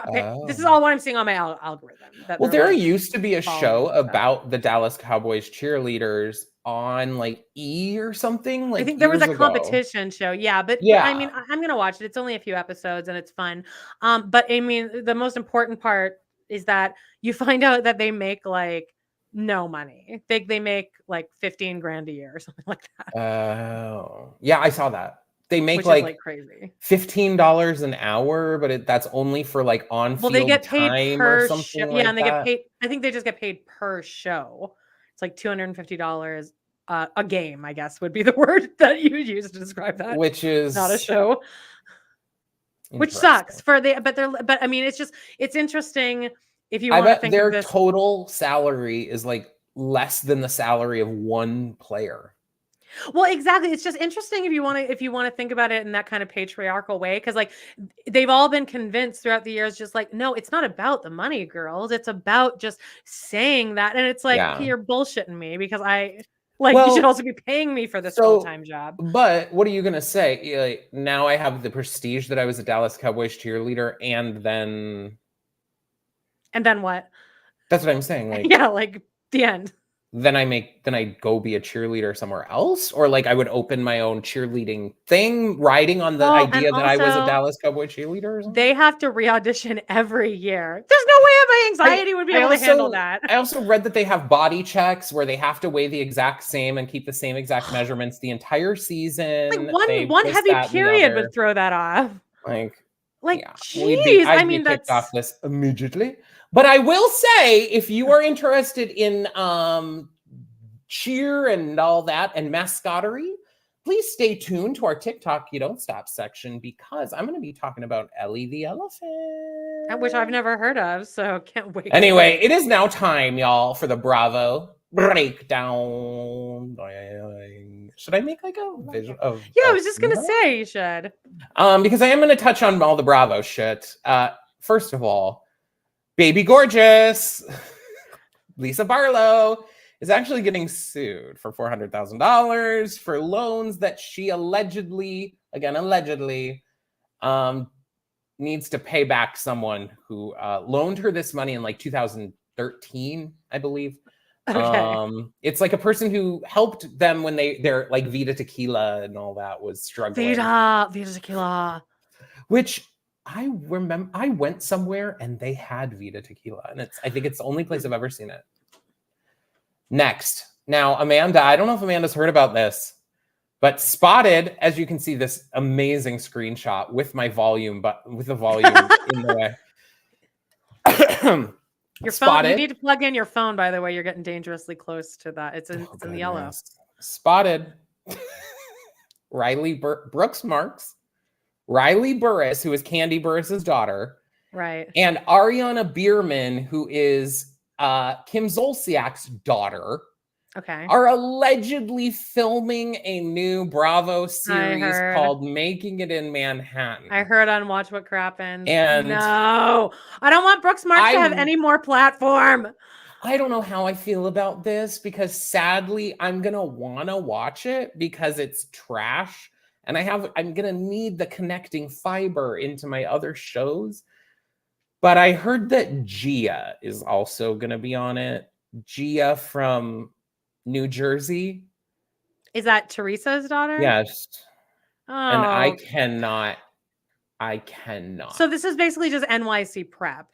This is all what I'm seeing on my algorithm. Well, there used to be a show about the Dallas Cowboys cheerleaders on E or something. I think there was a competition show. Yeah, but I mean, I'm gonna watch it. It's only a few episodes and it's fun. But I mean, the most important part is that you find out that they make no money. They make $15 grand a year or something like that. Oh, yeah, I saw that. They make crazy $15 an hour, but that's only for on-field well, they get paid time per or something. Yeah, and they get paid. I think they just get paid per show. It's $250 a game, I guess would be the word that you would use to describe that. Which is not a show. Which sucks but I mean, it's interesting if you want to think their of this. Total salary is less than the salary of one player. Well, exactly. It's just interesting if you want to think about it in that kind of patriarchal way, because like they've all been convinced throughout the years, just like, no, it's not about the money, girls. It's about just saying that, and it's like, okay, Yeah. you're bullshitting me because you should also be paying me for this full-time job. But what are you gonna say? Like, now I have the prestige that I was a Dallas Cowboys cheerleader, and then What? That's what I'm saying. Like, yeah, like the end. Then I go be a cheerleader somewhere else, or like I would open my own cheerleading thing, riding on the idea that I was a Dallas Cowboy cheerleader or something. They have to re-audition every year. There's no way my anxiety would be able to handle that. I also read that they have body checks where they have to weigh the exact same and keep the same exact measurements the entire season. Like one heavy period would throw that off. We'd be kicked off this immediately. But I will say, if you are interested in cheer and all that and mascottery, please stay tuned to our TikTok You Don't Stop section, because I'm going to be talking about Ellie the elephant, which I've never heard of, so can't wait. Anyway, it is now time, y'all, for the Bravo breakdown. Should I make like a vision of? Yeah, I was just gonna say you should. Because I am going to touch on all the Bravo shit. First of all, Baby Gorgeous, Lisa Barlow, is actually getting sued for $400,000 for loans that she allegedly needs to pay back someone who loaned her this money in like 2013, I believe. Okay. It's like a person who helped them when they're like Vida Tequila and all that was struggling. Vida Tequila. Which I remember I went somewhere and they had Vida Tequila, and I think it's the only place I've ever seen it. Next. Now, Amanda, I don't know if Amanda's heard about this, but Spotted, as you can see, this amazing screenshot with my volume, but with the volume in the way. Your phone, you need to plug in your phone, by the way. You're getting dangerously close to that. It's in the yellow. Spotted. Brooks Marks. Riley Burris, who is Candy Burris's daughter. Right. And Ariana Bierman, who is Kim Zolciak's daughter. Okay. Are allegedly filming a new Bravo series called Making It in Manhattan. I heard on Watch What Crappens. And no, I don't want Brooks Marks to have any more platform. I don't know how I feel about this, because sadly I'm going to want to watch it because it's trash. And I'm going to need the connecting fiber into my other shows. But I heard that Gia is also going to be on it. Gia from New Jersey. Is that Teresa's daughter? Yes. Oh. And I cannot. So this is basically just NYC prep.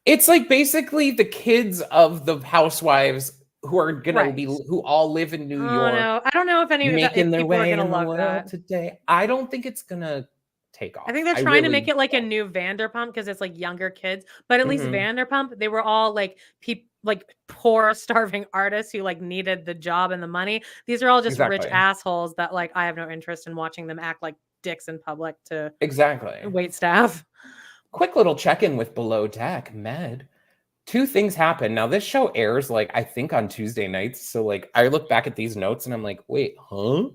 It's like basically the kids of the housewives who are gonna be, who all live in New York. No, I don't know if any making their way are gonna in the love world that today. I don't think it's gonna take off. I think they're trying to make it like a new Vanderpump, because it's like younger kids. But at least Vanderpump, they were all like poor, starving artists who like needed the job and the money. These are all just rich assholes that like I have no interest in watching them act like dicks in public to wait staff. Quick little check-in with Below Deck Med. 2 things happen. Now this show airs like I think on Tuesday nights. So like I look back at these notes and I'm like, wait, huh?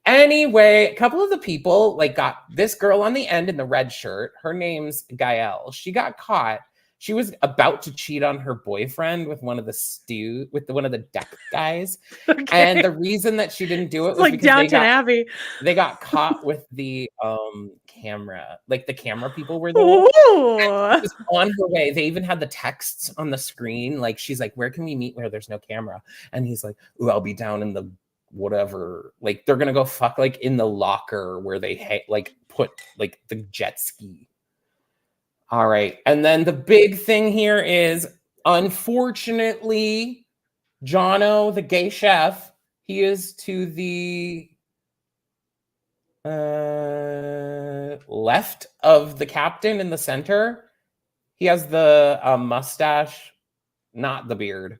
Anyway, a couple of the people like got this girl on the end in the red shirt. Her name's Gael. She got caught. She was about to cheat on her boyfriend with one of the deck guys. Okay. And the reason that she didn't do it was like because Downton Abbey. They got caught with the camera. Like the camera people were there. She was on her way. They even had the texts on the screen. Like she's like, where can we meet where there's no camera? And he's like, ooh, I'll be down in the whatever. Like they're gonna go fuck like in the locker where they put like the jet ski. All right. And then the big thing here is, unfortunately, Jono, the gay chef, he is to the left of the captain in the center. He has the mustache, not the beard.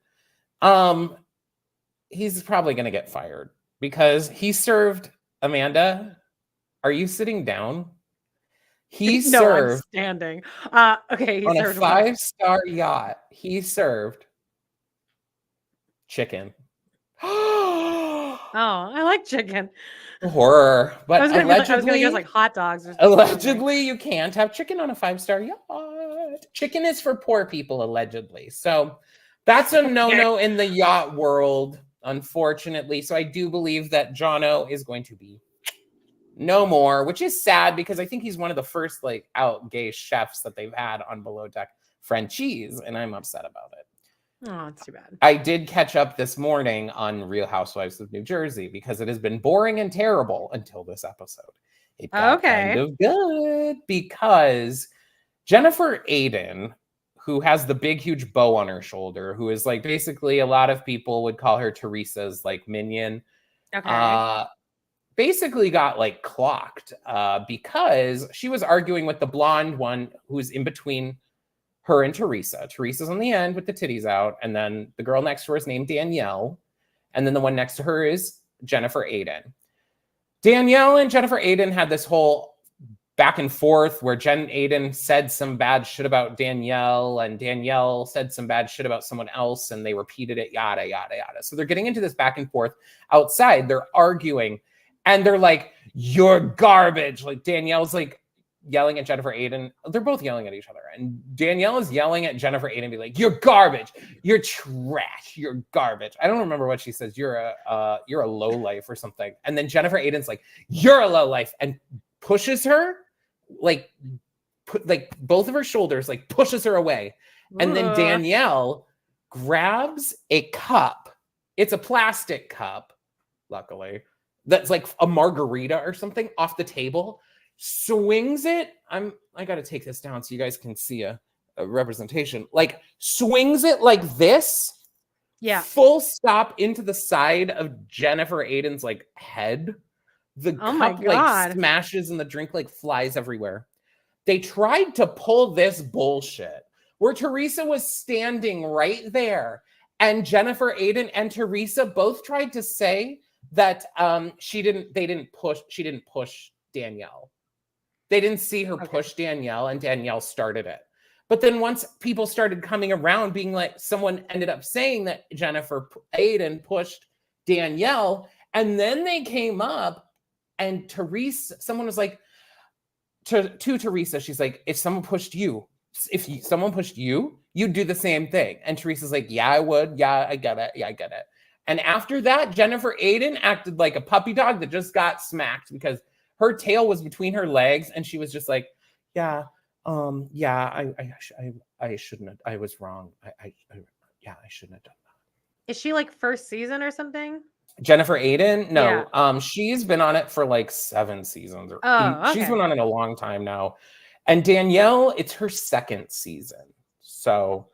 He's probably going to get fired because he served, Amanda, are you sitting down? He served. I'm standing. Okay. He on served a 5-star yacht. He served chicken. Oh, I like chicken. Horror. But I was gonna allegedly, guess like hot dogs. allegedly, you can't have chicken on a 5-star yacht. Chicken is for poor people, allegedly. So that's a no-no in the yacht world, unfortunately. So I do believe that Jono is going to be no more, which is sad because I think he's one of the first like out gay chefs that they've had on Below Deck Frenchies, and I'm upset about it. Oh, it's too bad. I did catch up this morning on Real Housewives of New Jersey because it has been boring and terrible until this episode. It got kind of good because Jennifer Aydin, who has the big, huge bow on her shoulder, who is like basically a lot of people would call her Teresa's like minion. Basically got like clocked because she was arguing with the blonde one who's in between her and Teresa. Teresa's on the end with the titties out. And then the girl next to her is named Danielle. And then the one next to her is Jennifer Aydin. Danielle and Jennifer Aydin had this whole back and forth where Jen Aydin said some bad shit about Danielle and Danielle said some bad shit about someone else and they repeated it, yada, yada, yada. So they're getting into this back and forth outside. They're arguing and they're like, you're garbage. Like Danielle's like, yelling at Jennifer Aydin. They're both yelling at each other. And Danielle is yelling at Jennifer Aydin, be like, you're garbage. You're trash. You're garbage. I don't remember what she says. You're a lowlife or something. And then Jennifer Aydin's like, you're a lowlife, and pushes her, like both of her shoulders, like pushes her away. And then Danielle grabs a cup. It's a plastic cup, luckily, that's like a margarita or something off the table, swings it. I got to take this down so you guys can see a representation. Like swings it like this. Yeah. Full stop into the side of Jennifer Aydin's like head. The cup like smashes and the drink like flies everywhere. They tried to pull this bullshit where Teresa was standing right there and Jennifer Aydin and Teresa both tried to say that she didn't push Danielle. They didn't see her push Danielle and Danielle started it. But then once people started coming around being like, someone ended up saying that Jennifer Aydin pushed Danielle. And then they came up and Teresa, someone was like, to Teresa, she's like, if someone pushed you, someone pushed you, you'd do the same thing. And Teresa's like, yeah, I would. Yeah, I get it. Yeah, I get it. And after that, Jennifer Aydin acted like a puppy dog that just got smacked because her tail was between her legs, and she was just like, "Yeah, I shouldn't have. I was wrong. I shouldn't have done that." Is she like first season or something? Jennifer Aydin? No, yeah. She's been on it for like 7 seasons. Or 8. She's been on it a long time now. And Danielle, it's her 2nd season. So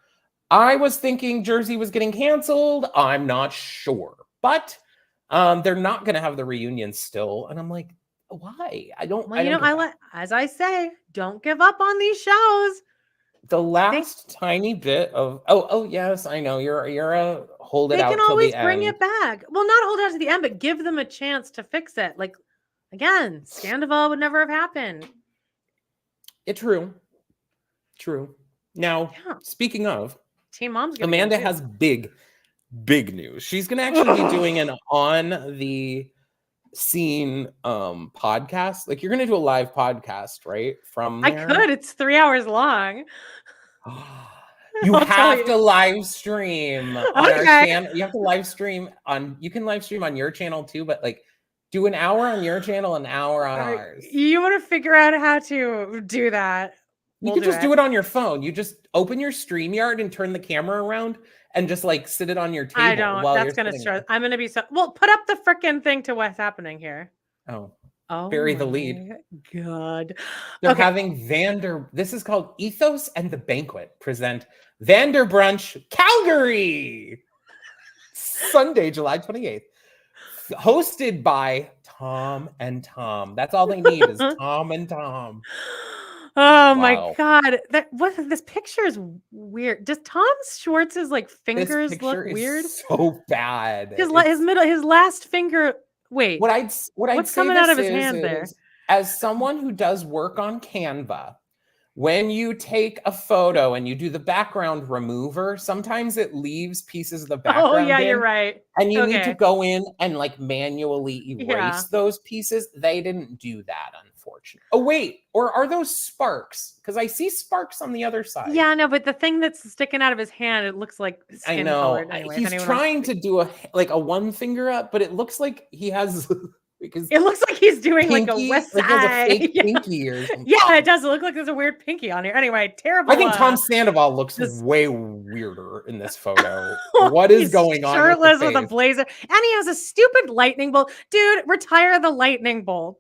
I was thinking Jersey was getting canceled. I'm not sure, but they're not going to have the reunion still, and I'm like, why? As I say, don't give up on these shows. The last tiny bit of yes, I know you're a hold it out. They can always bring it back. Well, not hold it out to the end, but give them a chance to fix it. Like again, Sandoval would never have happened. True. Now, speaking of, Teen Mom's Amanda has big news. She's gonna actually be doing an on the scene podcast. Like you're gonna do a live podcast, right? From there? I could. It's 3 hours long. You have to live stream on our channel. You have to live stream on. You can live stream on your channel too, but like do an hour on your channel, an hour on ours. You want to figure out how to do that? You can just do it on your phone. You just open your StreamYard and turn the camera around and just like sit it on your table. I don't. That's gonna stress. I'm gonna be so. Well, put up the frickin' thing to what's happening here. Oh, bury the lead. God, they're having This is called Ethos and the Banquet present Brunch Calgary, Sunday, July 28th, hosted by Tom and Tom. That's all they need is Tom and Tom. Oh my God! This picture is weird. Does Tom Schwartz's like fingers look weird? So bad. His last finger. Wait. What's coming out of his hand there? As someone who does work on Canva, when you take a photo and you do the background remover, sometimes it leaves pieces of the background. Oh yeah, you're right. And you need to go in and like manually erase Yeah. those pieces. They didn't do that, unfortunately. Oh wait, or are those sparks? Because I see sparks on the other side. Yeah, no, but the thing that's sticking out of his hand, it looks like skin I know. colored. Anyway, He's trying to do a one finger up, but it looks like he has. Because it looks like he's doing pinky, like a West like Side. a fake pinky or something. Yeah, it does. It look like there's a weird pinky on here. Anyway, terrible. I think Tom Sandoval looks way weirder in this photo. What is going on? Shirtless with a blazer, and he has a stupid lightning bolt. Dude, retire the lightning bolt.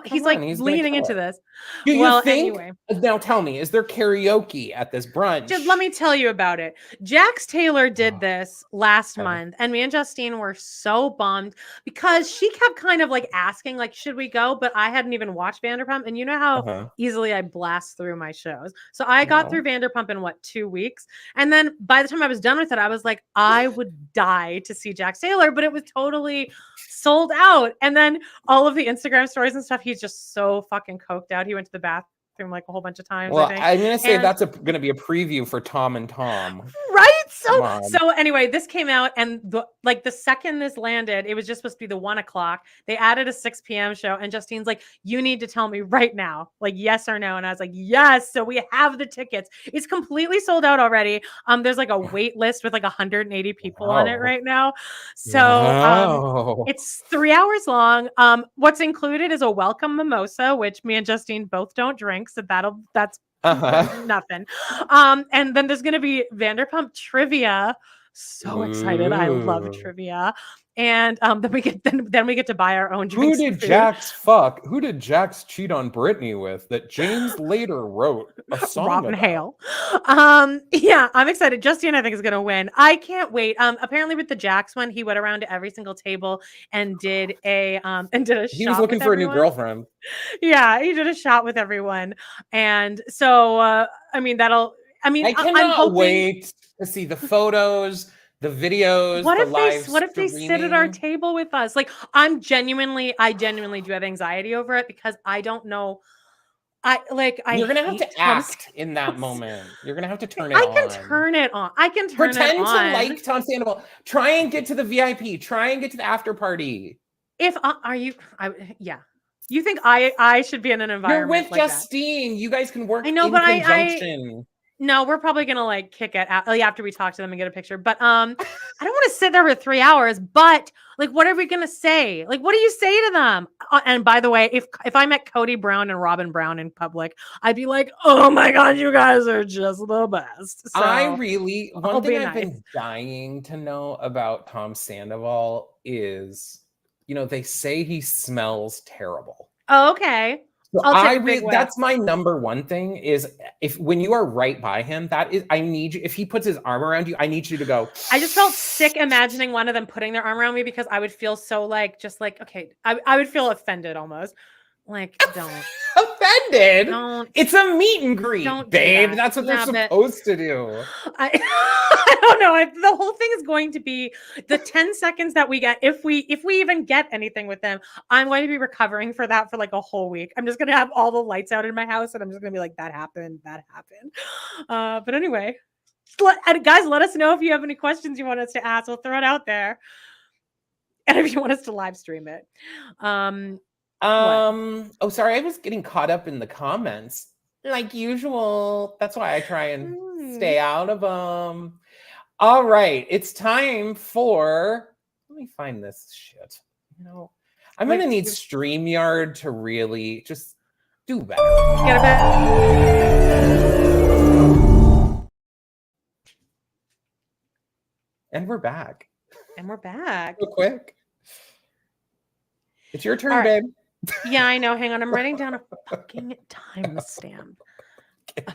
He's leaning into this. Do you think? Anyway. Now tell me, is there karaoke at this brunch? Just let me tell you about it. Jax Taylor did this last month, and me and Justine were so bummed because she kept kind of like asking, like, should we go? But I hadn't even watched Vanderpump, and you know how easily I blast through my shows. So I got through Vanderpump in 2 weeks, and then by the time I was done with it, I was like, I would die to see Jax Taylor, but it was totally sold out. And then all of the Instagram stories and stuff, he's just so fucking coked out. He went to the bathroom like a whole bunch of times. Well, I'm gonna say that's gonna be a preview for Tom and Tom, right? So anyway, this came out, and the second this landed, it was just supposed to be the 1 o'clock. They added a 6 p.m. show, and Justine's like, "You need to tell me right now, like yes or no." And I was like, "Yes." So we have the tickets. It's completely sold out already. There's like a wait list with like 180 people on it right now. So it's 3 hours long. What's included is a welcome mimosa, which me and Justine both don't drink, so that's nothing. And then there's gonna be Vanderpump trivia. So excited. I love trivia. And then we get to buy our own drinks. Who did Jax fuck? Who did Jax cheat on Brittany with that James later wrote a song Robin about? Hale. Yeah, I'm excited. Justine, I think, is gonna win. I can't wait. Apparently with the Jax one, he went around to every single table and did a He was looking for a new girlfriend. Yeah, he did a shot with everyone. And so I cannot wait to see the photos, the videos. What if they sit at our table with us? Like, I genuinely do have anxiety over it because I don't know. You're gonna have to act in that moment. You're gonna have to turn it on. I can turn it on. Pretend to like Tom Sandoval. Try and get to the VIP. Try and get to the after party. You think I should be in an environment? You're with Justine. That. You guys can work. I know, in conjunction. No, we're probably gonna like kick it out after we talk to them and get a picture. But I don't want to sit there for 3 hours. But like, what are we gonna say? Like, what do you say to them? And by the way, if I met Cody Brown and Robin Brown in public, I'd be like, oh my god, you guys are just the best. So, one thing I've been dying to know about Tom Sandoval is, they say he smells terrible. Oh, okay. So that's my number one thing is when you are right by him, I need you, if he puts his arm around you, I need you to go. I just felt sick imagining one of them putting their arm around me because I would feel so okay. I would feel offended almost. Like, don't. Offended? Don't. It's a meet and greet, babe. That's what they're supposed to do. I don't know. The whole thing is going to be the 10 seconds that we get. If we even get anything with them, I'm going to be recovering for that for like a whole week. I'm just going to have all the lights out in my house and I'm just going to be like, that happened. But anyway, guys, let us know if you have any questions you want us to ask. We'll throw it out there. And if you want us to live stream it. Oh, sorry. I was getting caught up in the comments like usual. That's why I try and stay out of them. All right. It's time for, let me find this shit. I'm going to need StreamYard to really just do better. Get a bit. And we're back. Real quick. It's your turn, babe. Yeah, I know. Hang on. I'm writing down a fucking timestamp.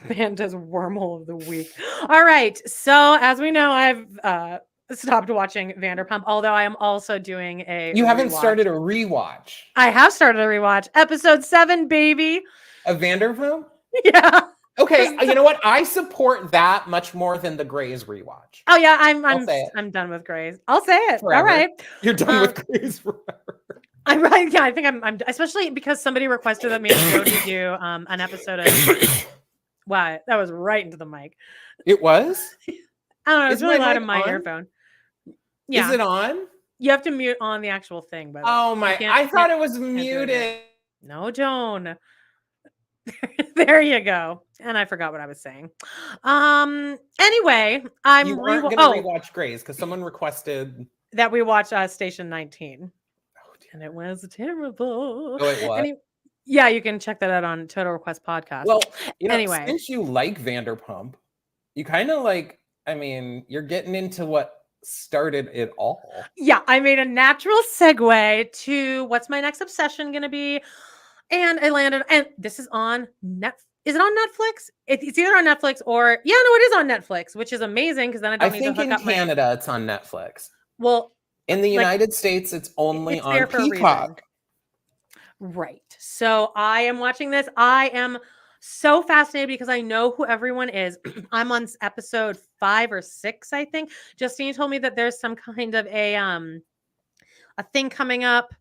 Amanda's Wormhole of the Week. All right. So, as we know, I've stopped watching Vanderpump, although I am also doing You haven't started a rewatch. I have started a rewatch. Episode 7, baby. Of Vanderpump? Yeah. Okay, you know what? I support that much more than the Grey's rewatch. Oh yeah, I'm done with Grey's. I'll say it. Forever. All right. You're done with Grey's forever. I'm right. Yeah, I think I'm especially because somebody requested that me and Jody do an episode of Wow, that was right into the mic. It was? I don't know. It's Is really my loud mic in my on? earphone. Is Yeah. it on? You have to mute on the actual thing, by the way. Oh You my, can't- I you thought can't- it was can't do it muted. here. No, Joan. There you go. And I forgot what I was saying. Anyway, I'm You aren't gonna rewatch Grey's because someone requested that we watch Station 19. Oh, And it was terrible. Oh, it was? Yeah, you can check that out on Total Request Podcast. Well, you know, anyway, since you like Vanderpump, you kind of like, I mean, you're getting into what started it all. Yeah, I made a natural segue to what's my next obsession going to be. And I landed, and this is on Netflix. Is it on Netflix? It's either on Netflix or, yeah, no, it is on Netflix, which is amazing because then I don't need to hook up in Canada, it's on Netflix. Well, in the United States, it's only on Peacock. Right. So I am watching this. I am so fascinated because I know who everyone is. I'm on episode 5 or 6, I think. Justine told me that there's some kind of a thing coming up.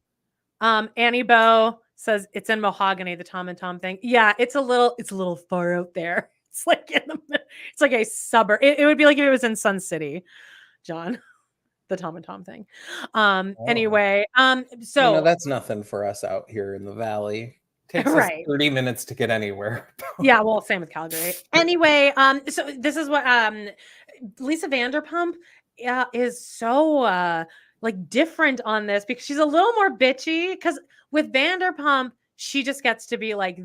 Annie Bo says it's in Mahogany, the Tom and Tom thing. Yeah, it's a little far out there. It's like it's like a suburb. It would be like if it was in Sun City, John. The Tom and Tom thing. Anyway, so that's nothing for us out here in the valley. It takes us 30 minutes to get anywhere. Yeah, well, same with Calgary. Anyway, so this is what Lisa Vanderpump is so like different on this because she's a little more bitchy. Because with Vanderpump, she just gets to be like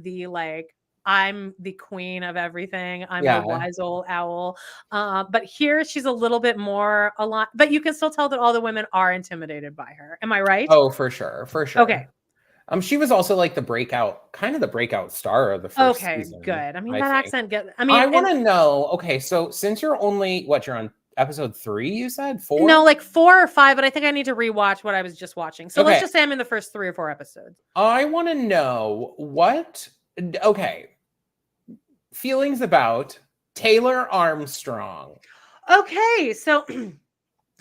I'm the queen of everything. I'm the wise old owl. But here she's a little bit more but you can still tell that all the women are intimidated by her. Am I right? Oh, for sure. For sure. Okay. She was also like the breakout star of the first season. Okay, good. I mean, that accent I want to know, okay, so since you're only, you're on episode 3, you said? 4? No, like 4 or 5, but I think I need to rewatch what I was just watching. So let's just say I'm in the first 3 or 4 episodes. I want to know feelings about Taylor Armstrong. Okay, so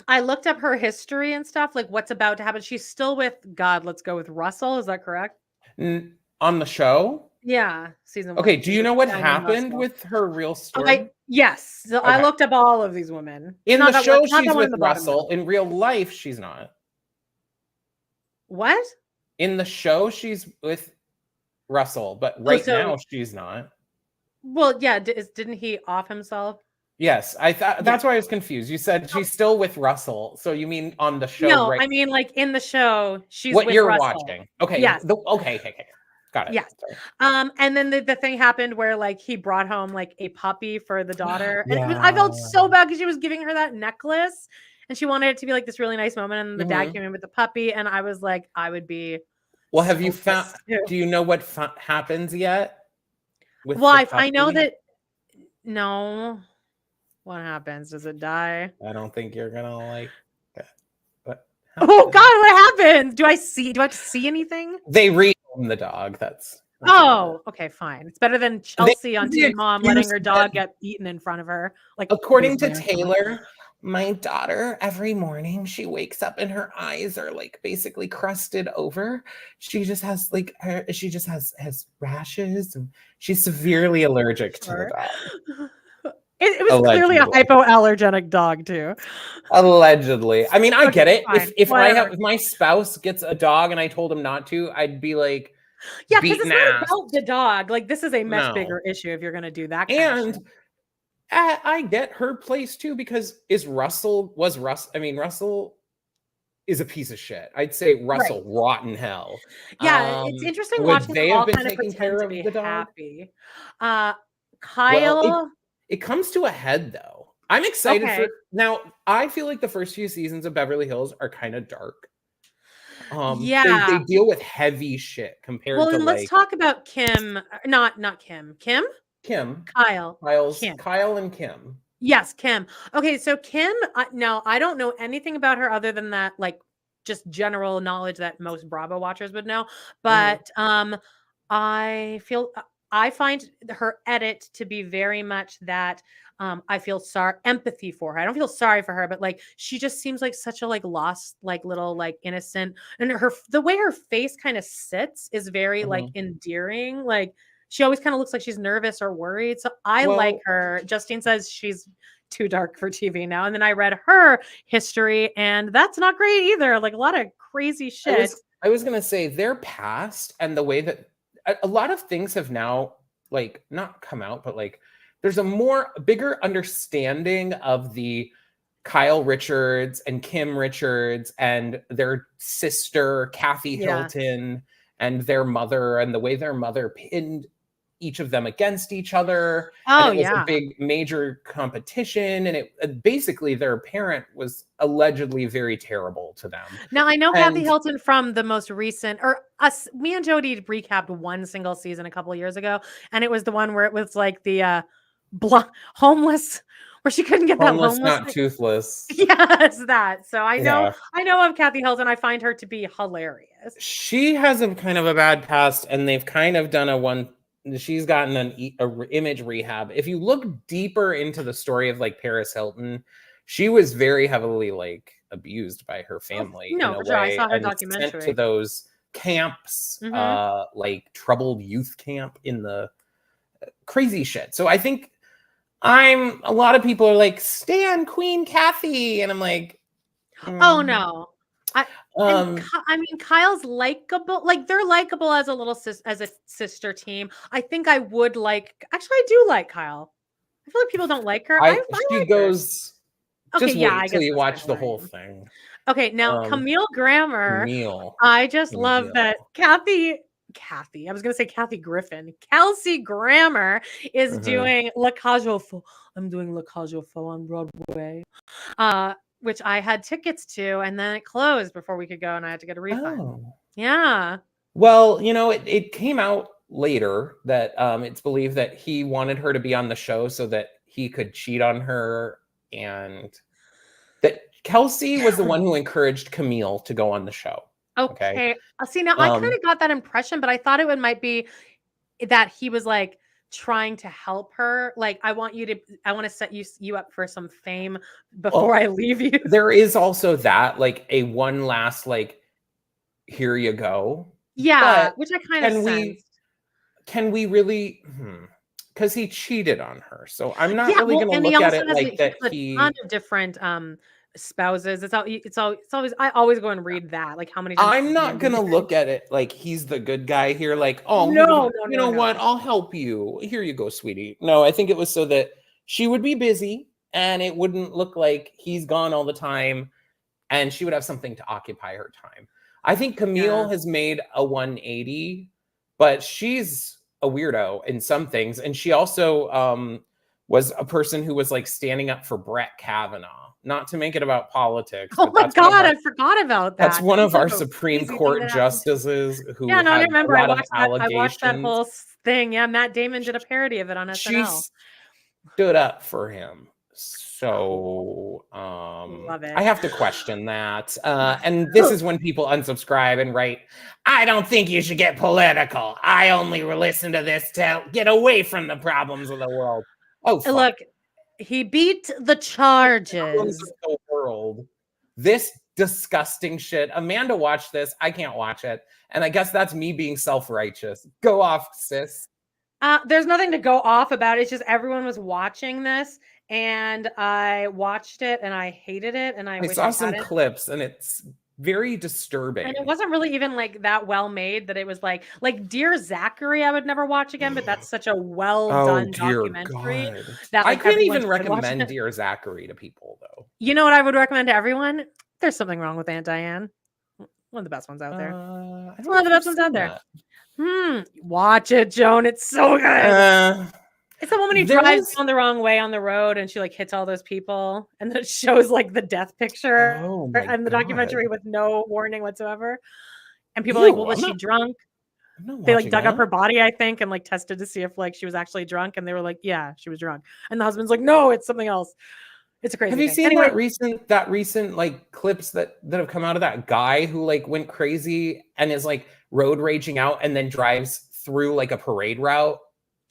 I looked up her history and stuff, like what's about to happen. She's still with let's go with Russell. Is that correct? On the show? Yeah, season 1. Okay, do you know what happened with her real story? Yes. So I looked up all of these women. In the show, she's with Russell. In real life, she's not. What? In the show, she's with Russell, but now she's not. Well, yeah. Didn't he off himself? Yes, I thought that's why I was confused. You said she's still with Russell, so you mean on the show? No, I mean like in the show, she's what with you're Russell. watching. Okay, yes. Okay, got it. Yes. And then the thing happened where like he brought home like a puppy for the daughter, and I felt so bad because she was giving her that necklace, and she wanted it to be like this really nice moment, and the dad came in with the puppy, and I was like, I would be. Well, have you found? Do you know what happens yet? I know that. No. What happens? Does it die? I don't think you're gonna like that. Oh God, what happened? Do I have to see anything? They rehome the dog. That's okay, fine. It's better than Chelsea on Teen Mom letting her dog get eaten in front of her. Like according to Taylor, my daughter, every morning she wakes up and her eyes are like basically crusted over. She just has has rashes and she's severely allergic to the dog. It was clearly a hypoallergenic dog too. Allegedly. I mean, I get it. If my spouse gets a dog and I told him not to, I'd be like, yeah, because it's not about the dog. Like this is a much bigger issue if you're going to do that. And I get her place too because Russell is a piece of shit. I'd say Russell rotten hell. Yeah, it's interesting watching them all kind of pretend to be happy. Kyle. It comes to a head though. I'm excited for now. I feel like the first few seasons of Beverly Hills are kind of dark. They deal with heavy shit compared to let's talk about Kim. Not Kim. Kim? Kyle. Kyle and Kim. Yes, Kim. Okay, so Kim, now I don't know anything about her other than that, like just general knowledge that most Bravo watchers would know. But I find her edit to be very much that I feel empathy for her. I don't feel sorry for her, but like she just seems like such a like lost, like little like innocent, and the way her face kind of sits is very like endearing. Like She always kind of looks like she's nervous or worried. So I like her. Justine says she's too dark for TV now. And then I read her history, and that's not great either. Like a lot of crazy shit. I was gonna say their past and the way that a lot of things have now like not come out, but like there's a bigger understanding of the Kyle Richards and Kim Richards and their sister Kathy Hilton and their mother, and the way their mother pinned each of them against each other. And it was a big major competition, and it basically their parent was allegedly very terrible to them. Now I know Kathy Hilton from the most recent, or us, me and Jody recapped one single season a couple of years ago, and it was the one where it was like the homeless, where she couldn't get homeless, that not toothless. Yeah, it's that. So I know of Kathy Hilton. I find her to be hilarious. She has a kind of a bad past, and they've kind of done she's gotten an image rehab. If you look deeper into the story of like Paris Hilton, she was very heavily like abused by her family. No, for sure. I saw her documentary. Sent to those camps, like troubled youth camp in the crazy shit. So I think a lot of people are like, stan Queen Kathy, and I'm like, oh no. I mean, Kyle's likable. Like they're likable as a sister team. I think I would like. Actually, I do like Kyle. I feel like people don't like her. She like goes. Her. Just wait until you watch the whole thing. Okay, now Camille Grammer. I just love that Kathy. I was gonna say Kathy Griffin. Kelsey Grammer is doing La Cage aux Folles. I'm doing La Cage aux Folles on Broadway. Which I had tickets to, and then it closed before we could go, and I had to get a refund. Oh. Yeah. Well, it came out later that it's believed that he wanted her to be on the show so that he could cheat on her, and that Kelsey was the one who encouraged Camille to go on the show. Okay. See, now I kind of got that impression, but I thought might be that he was like trying to help her. Like, I want to set you up for some fame before I leave you. There is also that, like, a one last, like, here you go. Yeah, which I kind of sensed. Can we really? Because he cheated on her, so I'm not really going to look at it like that. He a ton of different spouses. It's always. I always go and read that. Like, how many times I'm not going to look at it like he's the good guy here. Like, oh no, you know what? I'll help you. Here you go, sweetie. No, I think it was so that she would be busy and it wouldn't look like he's gone all the time, and she would have something to occupy her time. I think Camille has made a 180, but she's a weirdo in some things. And she also was a person who was like standing up for Brett Kavanaugh, not to make it about politics. Oh my God, I forgot about that. That's one of our Supreme Court justices who I remember. I watched that whole thing. Yeah, Matt Damon did a parody of it on SNL. She stood up for him. So love it. I have to question that. And this is when people unsubscribe and write, I don't think you should get political. I only listen to this to get away from the problems of the world. Oh, fuck. Look, he beat the charges. The world. This disgusting shit. Amanda watched this. I can't watch it. And I guess that's me being self-righteous. Go off, sis. There's nothing to go off about. It's just everyone was watching this, and I watched it, and I hated it, and I saw some clips, and it's very disturbing. And it wasn't really even like that well made that it was like Dear Zachary I would never watch again, but that's such a well done documentary. That, I couldn't even recommend Dear Zachary to people, though. You know what I would recommend to everyone? There's Something Wrong with Aunt Diane. One of the best ones out there. It's one of the best ones out there. Watch it, Joan. It's so good. It's the woman who drives on the wrong way on the road, and she like hits all those people, and then it shows like the death picture and the documentary with no warning whatsoever. And people are like, well, was she drunk? They like dug up her body, I think, and like tested to see if like she was actually drunk, and they were like, yeah, she was drunk. And the husband's like, no, it's something else. It's a crazy. Have you seen that recent like clips that have come out of that guy who like went crazy and is like road raging out and then drives through like a parade route?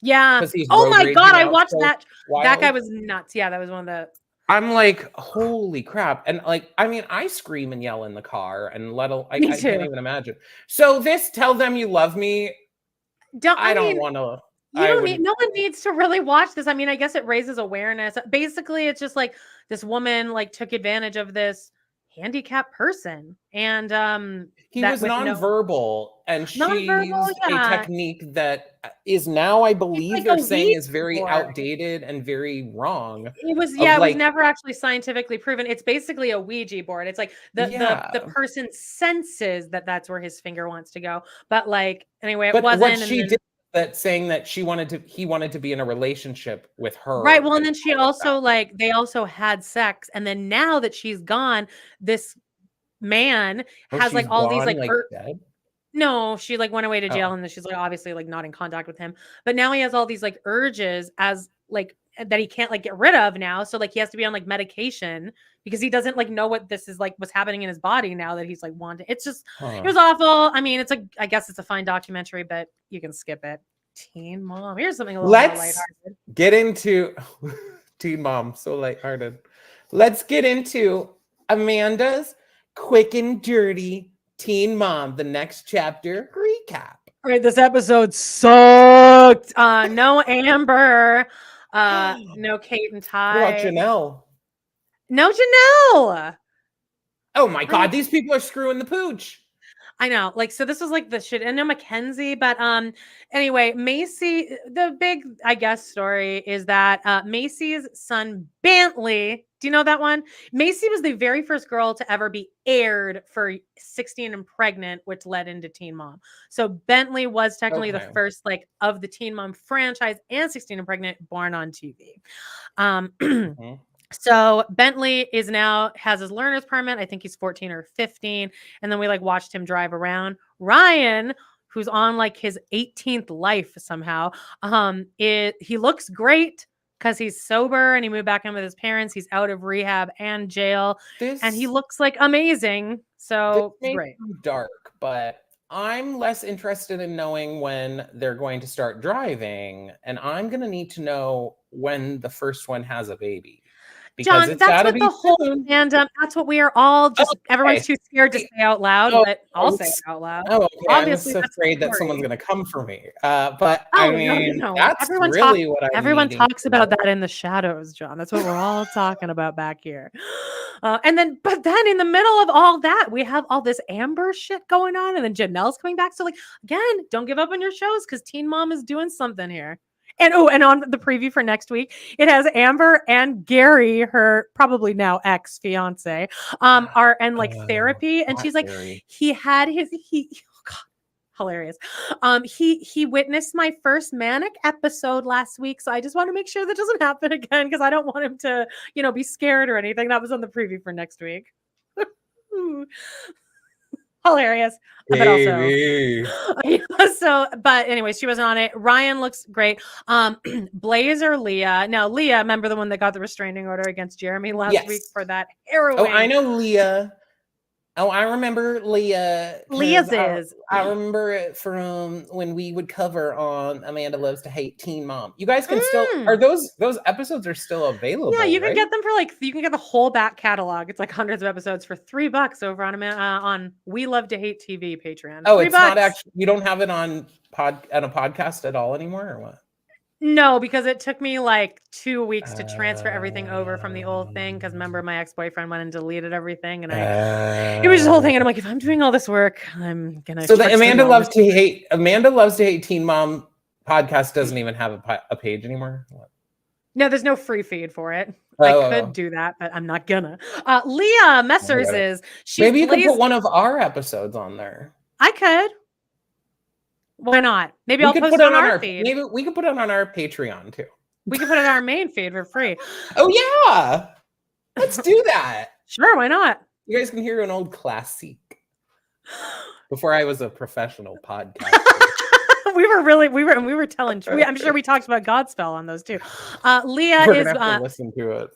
Yeah. Oh my God, I watched that. Wild. That guy was nuts. Yeah, that was one of the. I'm like, holy crap. And like, I mean, I scream and yell in the car and I can't even imagine. So tell them you love me. I don't want to. You don't need, no one needs to really watch this. I mean, I guess it raises awareness. Basically, it's just like this woman like took advantage of this handicapped person, and he was nonverbal, and she nonverbal, used a technique that is now, I believe, like they're saying is very outdated and very wrong. It was, it was never actually scientifically proven. It's basically a Ouija board. It's like the person senses that that's where his finger wants to go, but like anyway, it wasn't. What she did that, saying that he wanted to be in a relationship with her, right? Well, and then she also like they also had sex, and then now that she's gone, this man has like all these like dead? No, she like went away to jail, and then she's like obviously like not in contact with him. But now he has all these like urges as like that he can't like get rid of now. So like he has to be on like medication because he doesn't like know what this is like what's happening in his body now that he's like wanting. It's just it was awful. I mean, I guess it's a fine documentary, but you can skip it. Teen Mom. Here's something a little more lighthearted. Get into Teen Mom, so lighthearted. Let's get into Amanda's quick and dirty Teen Mom, the next chapter recap. All right, this episode sucked. No Amber, no Kate and Ty. What about Janelle? No Janelle. Oh my God, these people are screwing the pooch. I know, like, so this was like the shit. And no Mackenzie, but anyway, Macy, the big, I guess, story is that Macy's son Bentley. Do you know that one? Macy was the very first girl to ever be aired for 16 and Pregnant, which led into Teen Mom. So Bentley was technically the first like of the Teen Mom franchise and 16 and Pregnant born on TV. So Bentley has his learner's permit. I think he's 14 or 15. And then we like watched him drive around. Ryan, who's on like his 18th life somehow, he looks great because he's sober and he moved back in with his parents. He's out of rehab and jail, and he looks like amazing. So great. Dark, but I'm less interested in knowing when they're going to start driving, and I'm going to need to know when the first one has a baby. John, that's what the whole fandom, that's what we are all just, everyone's too scared to say out loud, but I'll say it out loud. Oh, okay. Obviously, I'm so afraid that someone's going to come for me. But I mean, that's really what everyone talks about that in the shadows, John. That's what we're all talking about back here. But then in the middle of all that, we have all this Amber shit going on, and then Janelle's coming back. So like, again, don't give up on your shows because Teen Mom is doing something here. And on the preview for next week, it has Amber and Gary, her probably now ex-fiance, are in like therapy. And she's like, Gary. Hilarious. He witnessed my first manic episode last week. So I just want to make sure that doesn't happen again because I don't want him to, be scared or anything. That was on the preview for next week. Hilarious, but anyways, she wasn't on it. Ryan looks great. Blaze or Leah. Now Leah, remember the one that got the restraining order against Jeremy last week for that heroin? Oh, I know Leah. Oh, I remember Leah. Leah's is. I remember it from when we would cover on Amanda Loves to Hate Teen Mom. You guys can still, are those episodes are still available? Yeah, you can get them for you can get the whole back catalog. It's like hundreds of episodes for $3 over on We Love to Hate TV Patreon. Oh, it's not actually, you don't have it on a podcast at all anymore, or what? No, because it took me like 2 weeks to transfer everything over from the old thing. Because remember, my ex-boyfriend went and deleted everything, and it was the whole thing. And I'm like, if I'm doing all this work, I'm gonna. So the Amanda Loves to Hate Teen Mom podcast doesn't even have a page anymore. What? No, there's no free feed for it. I could do that, but I'm not gonna. Leah Messers is. Maybe you could put one of our episodes on there. I could. Why not? Maybe I'll post it on our feed. Maybe we could put it on our Patreon too. We could put it on our main feed for free. Oh yeah, let's do that. Sure, why not? You guys can hear an old classic. Before I was a professional podcaster. we were telling. I'm sure we talked about Godspell on those too. Leah We're gonna have to listen to it.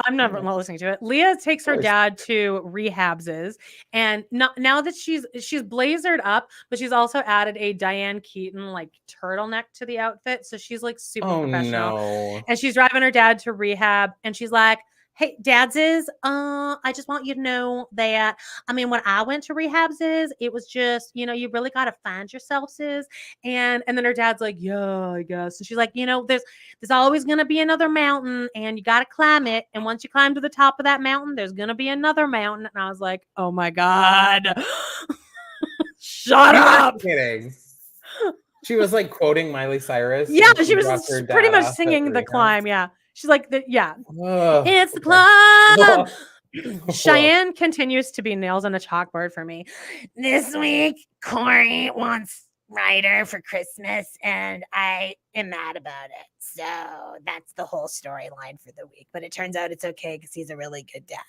I'm never not listening to it. Leah takes her dad to rehabs, and now that she's blazered up, but she's also added a Diane Keaton like turtleneck to the outfit, so she's like super professional. No. And she's driving her dad to rehab, and she's like, Hey, Dad's is, I just want you to know that, I mean, when I went to rehabs it was just, you really got to find yourself, sis. And then her dad's like, yeah, I guess. And she's like, there's always going to be another mountain and you got to climb it. And once you climb to the top of that mountain, there's going to be another mountain. And I was like, oh my God, shut up. Kidding. She was like quoting Miley Cyrus. Yeah, she was pretty much singing the climb. Yeah. She's like, it's the climb. Cheyenne continues to be nails on a chalkboard for me. This week, Corey wants Ryder for Christmas, and I am mad about it. So that's the whole storyline for the week. But it turns out it's okay because he's a really good dad.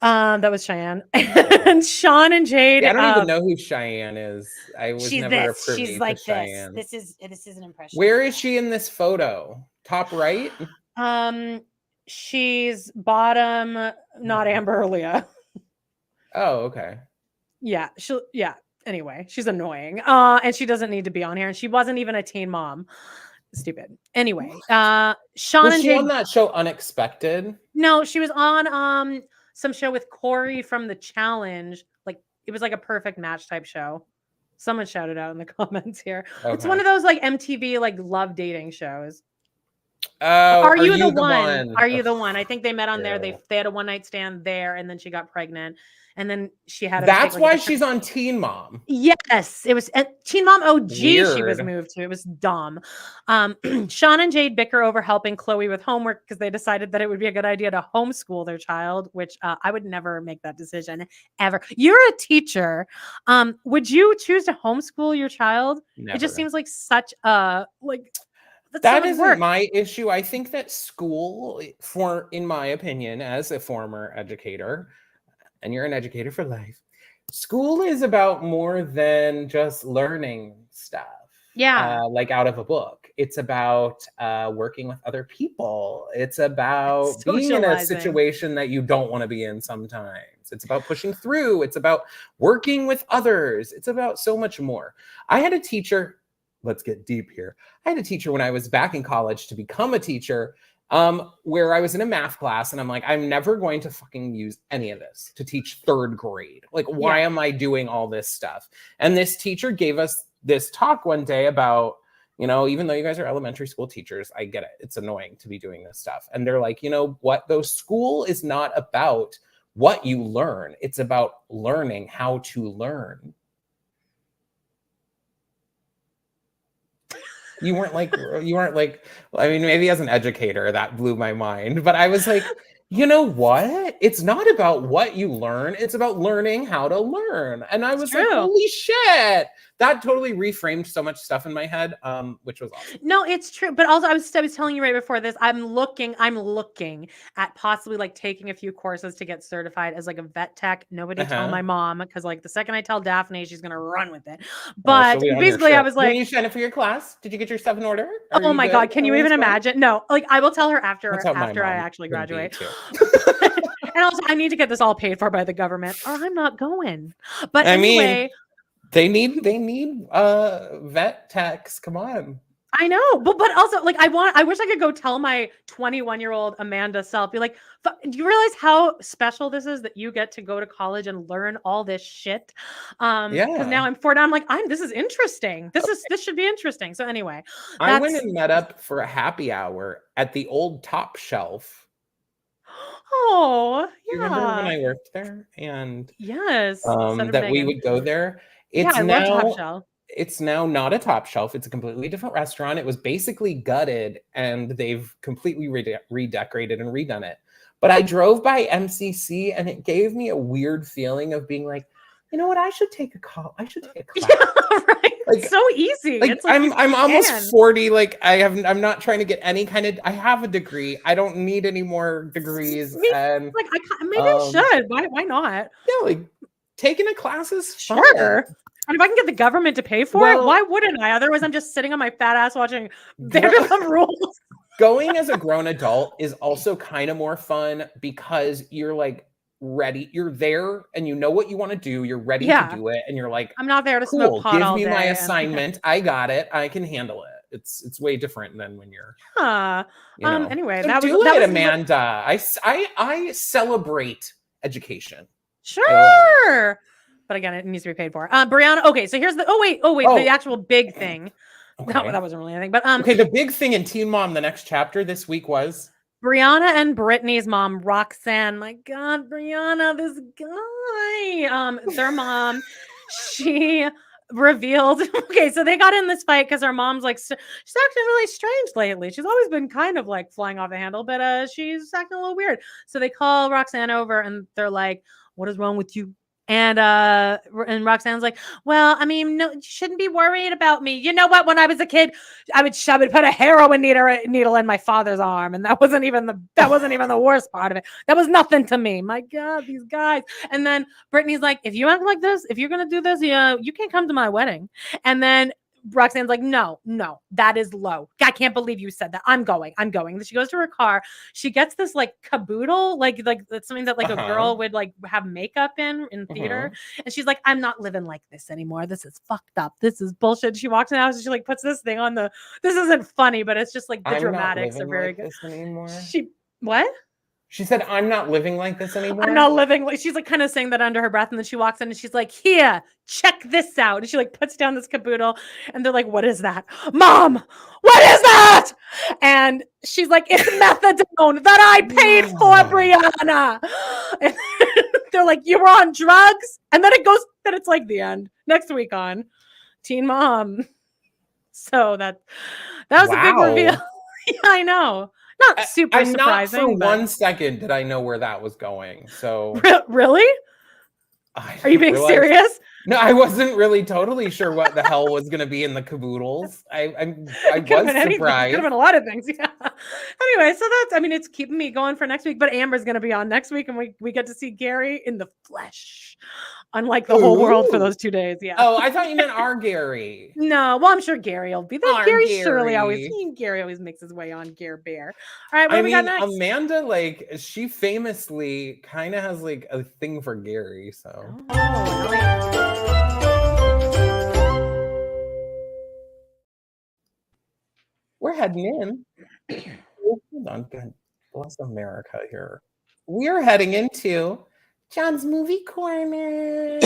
That was Cheyenne. And Sean and Jade. I don't even know who Cheyenne is. I was never a privy she's like to Cheyenne. This is an impression. Where is she in this photo? Top right? She's bottom, not Amber Leah. Oh, okay. Yeah, anyway, she's annoying. And she doesn't need to be on here. And she wasn't even a teen mom. Stupid. Anyway, Sean was and she Jade on that show Unexpected? No, she was on some show with Corey from The Challenge. Like it was like a perfect match type show. Someone shouted out in the comments here. Okay. It's one of those like MTV like love dating shows. Are you the one? Are you the one? I think they met on there. They had a one night stand there, and then she got pregnant, and then she had. That's why she's on Teen Mom. Yes, it was Teen Mom OG. Weird. She was moved to. It was dumb. Sean and Jade bicker over helping Chloe with homework because they decided that it would be a good idea to homeschool their child, which I would never make that decision ever. You're a teacher. Would you choose to homeschool your child? Never. It just seems like such a like. That isn't my issue. I think that school, in my opinion, as a former educator, and you're an educator for life, school is about more than just learning stuff. Yeah. Like out of a book. It's about working with other people. It's about being in a situation that you don't want to be in sometimes. It's about pushing through. It's about working with others. It's about so much more. I had a teacher. Let's get deep here. I had a teacher when I was back in college to become a teacher where I was in a math class and I'm like, I'm never going to fucking use any of this to teach third grade. Like, why am I doing all this stuff? And this teacher gave us this talk one day about, even though you guys are elementary school teachers, I get it. It's annoying to be doing this stuff. And they're like, you know what? Though school is not about what you learn. It's about learning how to learn. You weren't like, I mean, maybe as an educator, that blew my mind, but I was like, you know what? It's not about what you learn. It's about learning how to learn. And I was like, holy shit. That totally reframed so much stuff in my head, which was awesome. No, it's true. But also I was telling you right before this, I'm looking at possibly like taking a few courses to get certified as like a vet tech. Nobody tell my mom, because like the second I tell Daphne, she's going to run with it. But basically I was like, when you sign up for your class, did you get your stuff in order? Oh my God. Can you even imagine? No, like I will tell her after I actually graduate. And also I need to get this all paid for by the government or I'm not going. But anyway, they need vet techs. Come on. I know, but also like I wish I could go tell my 21-year-old Amanda self, be like, do you realize how special this is that you get to go to college and learn all this shit? Because now I'm 40. I'm like, this is interesting. This should be interesting. So anyway, I went and met up for a happy hour at the old Top Shelf. Oh, yeah. You remember when I worked there? And yes, that we would go there. I love Top Shelf. It's now not a Top Shelf. It's a completely different restaurant. It was basically gutted and they've completely redecorated and redone it. But I drove by MCC and it gave me a weird feeling of being like, you know what? I should take a class. Yeah, right. Like, so easy. Like, it's like I'm almost 40. Like I'm not trying to get any kind of. I have a degree. I don't need any more degrees. And like I should. Why not? Yeah, like taking a class is sure. Fun. And if I can get the government to pay for it, why wouldn't I? Otherwise, I'm just sitting on my fat ass watching Vanderpump Rules. Going as a grown adult is also kind of more fun because you're like ready. You're there and you know what you want to do. You're ready to do it. And you're like, I'm not there to smoke pot all day. Give me my assignment. I got it. I can handle it. It's way different than when you're, Anyway, so that was Amanda. I celebrate education. Sure. But again, it needs to be paid for. Brianna. Okay, so here's the. Oh wait. The actual big thing. Okay. No, that wasn't really anything. But okay, the big thing in Teen Mom, the next chapter this week was Brianna and Brittany's mom, Roxanne. My God, Brianna, this guy. Their mom, she revealed. Okay, so they got in this fight because her mom's like, she's acting really strange lately. She's always been kind of like flying off the handle, but she's acting a little weird. So they call Roxanne over and they're like, "What is wrong with you?" And Roxanne's like, "Well, I mean, no, you shouldn't be worried about me. You know what? When I was a kid, I would put a heroin needle in my father's arm, and that wasn't even the worst part of it. That was nothing to me. My God, these guys." And then Brittany's like, "If you act like this, if you're gonna do this, you can't come to my wedding." And then Roxanne's like, no, that is low. I can't believe you said that. I'm going. Then she goes to her car. She gets this like caboodle, like that's something that like a girl would like have makeup in theater. And she's like, "I'm not living like this anymore. This is fucked up. This is bullshit." She walks in the house and she like puts this thing on this isn't funny, but it's just like the dramatics are very good. What? She said, "I'm not living like this anymore." I'm not living like, she's like kind of saying that under her breath. And then she walks in and she's like, "Here, check this out." And she like puts down this caboodle and they're like, "What is that? Mom, what is that?" And she's like, "It's methadone that I paid for, Brianna." And they're like, "You were on drugs?" And then it's like the end next week on Teen Mom. So that was a big reveal. Yeah, I know. Not super surprising. Not for 1 second did I know where that was going. So really? Are you being serious? No, I wasn't really totally sure what the hell was going to be in the caboodles. I was surprised. It could have been a lot of things. Yeah. Anyway, so it's keeping me going for next week. But Amber's going to be on next week, and we get to see Gary in the flesh, unlike the whole world for those 2 days. Yeah. Oh, I thought you meant our Gary. No, well, I'm sure Gary will be there. Gary always makes his way on Gare Bear. All right, what do we got next? Amanda, like, she famously kind of has like a thing for Gary. So. We're heading in. Hold on, God bless America here. We're heading into John's Movie Corner.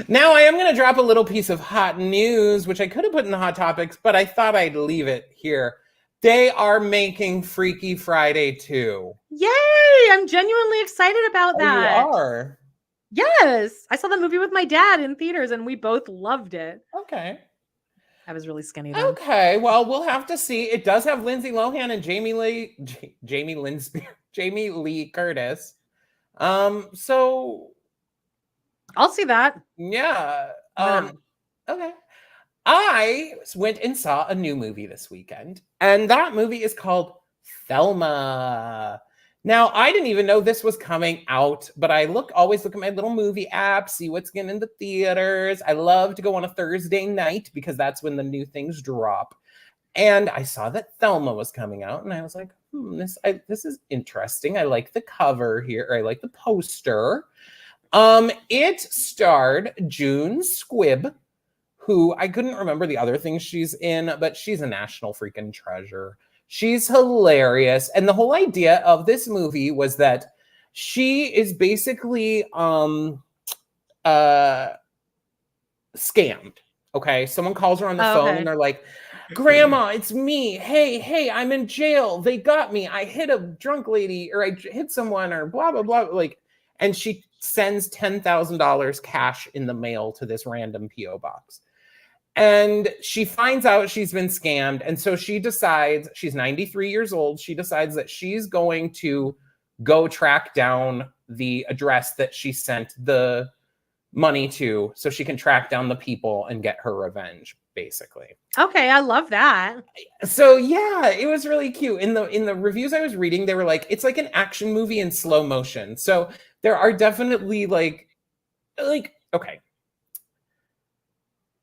Now I am going to drop a little piece of hot news, which I could have put in the Hot Topics, but I thought I'd leave it here. They are making Freaky Friday 2. Yay! I'm genuinely excited about that. You are? Yes. I saw the movie with my dad in theaters and we both loved it. Okay. I was really skinny then. Okay, well, we'll have to see. It does have Lindsay Lohan and Jamie Lee Curtis. So I'll see that. Yeah. Okay. I went and saw a new movie this weekend, and that movie is called Thelmma. Now, I didn't even know this was coming out, but I always look at my little movie app, see what's getting into theaters. I love to go on a Thursday night because that's when the new things drop. And I saw that Thelmma was coming out, and I was like, this is interesting. I like the cover here. I like the poster. It starred June Squibb, who I couldn't remember the other things she's in, but she's a national freaking treasure. She's hilarious. And the whole idea of this movie was that she is basically scammed. Okay. Someone calls her on the phone and they're like, "Grandma, it's me. Hey, I'm in jail. They got me. I hit a drunk lady or I hit someone or blah, blah, blah." Like, and she sends $10,000 cash in the mail to this random P.O. box. And she finds out she's been scammed. And so she decides, she's 93 years old. She decides that she's going to go track down the address that she sent the money to so she can track down the people and get her revenge, basically. Okay, I love that. So yeah, it was really cute. In the reviews I was reading, they were like, it's like an action movie in slow motion. So there are definitely like, okay.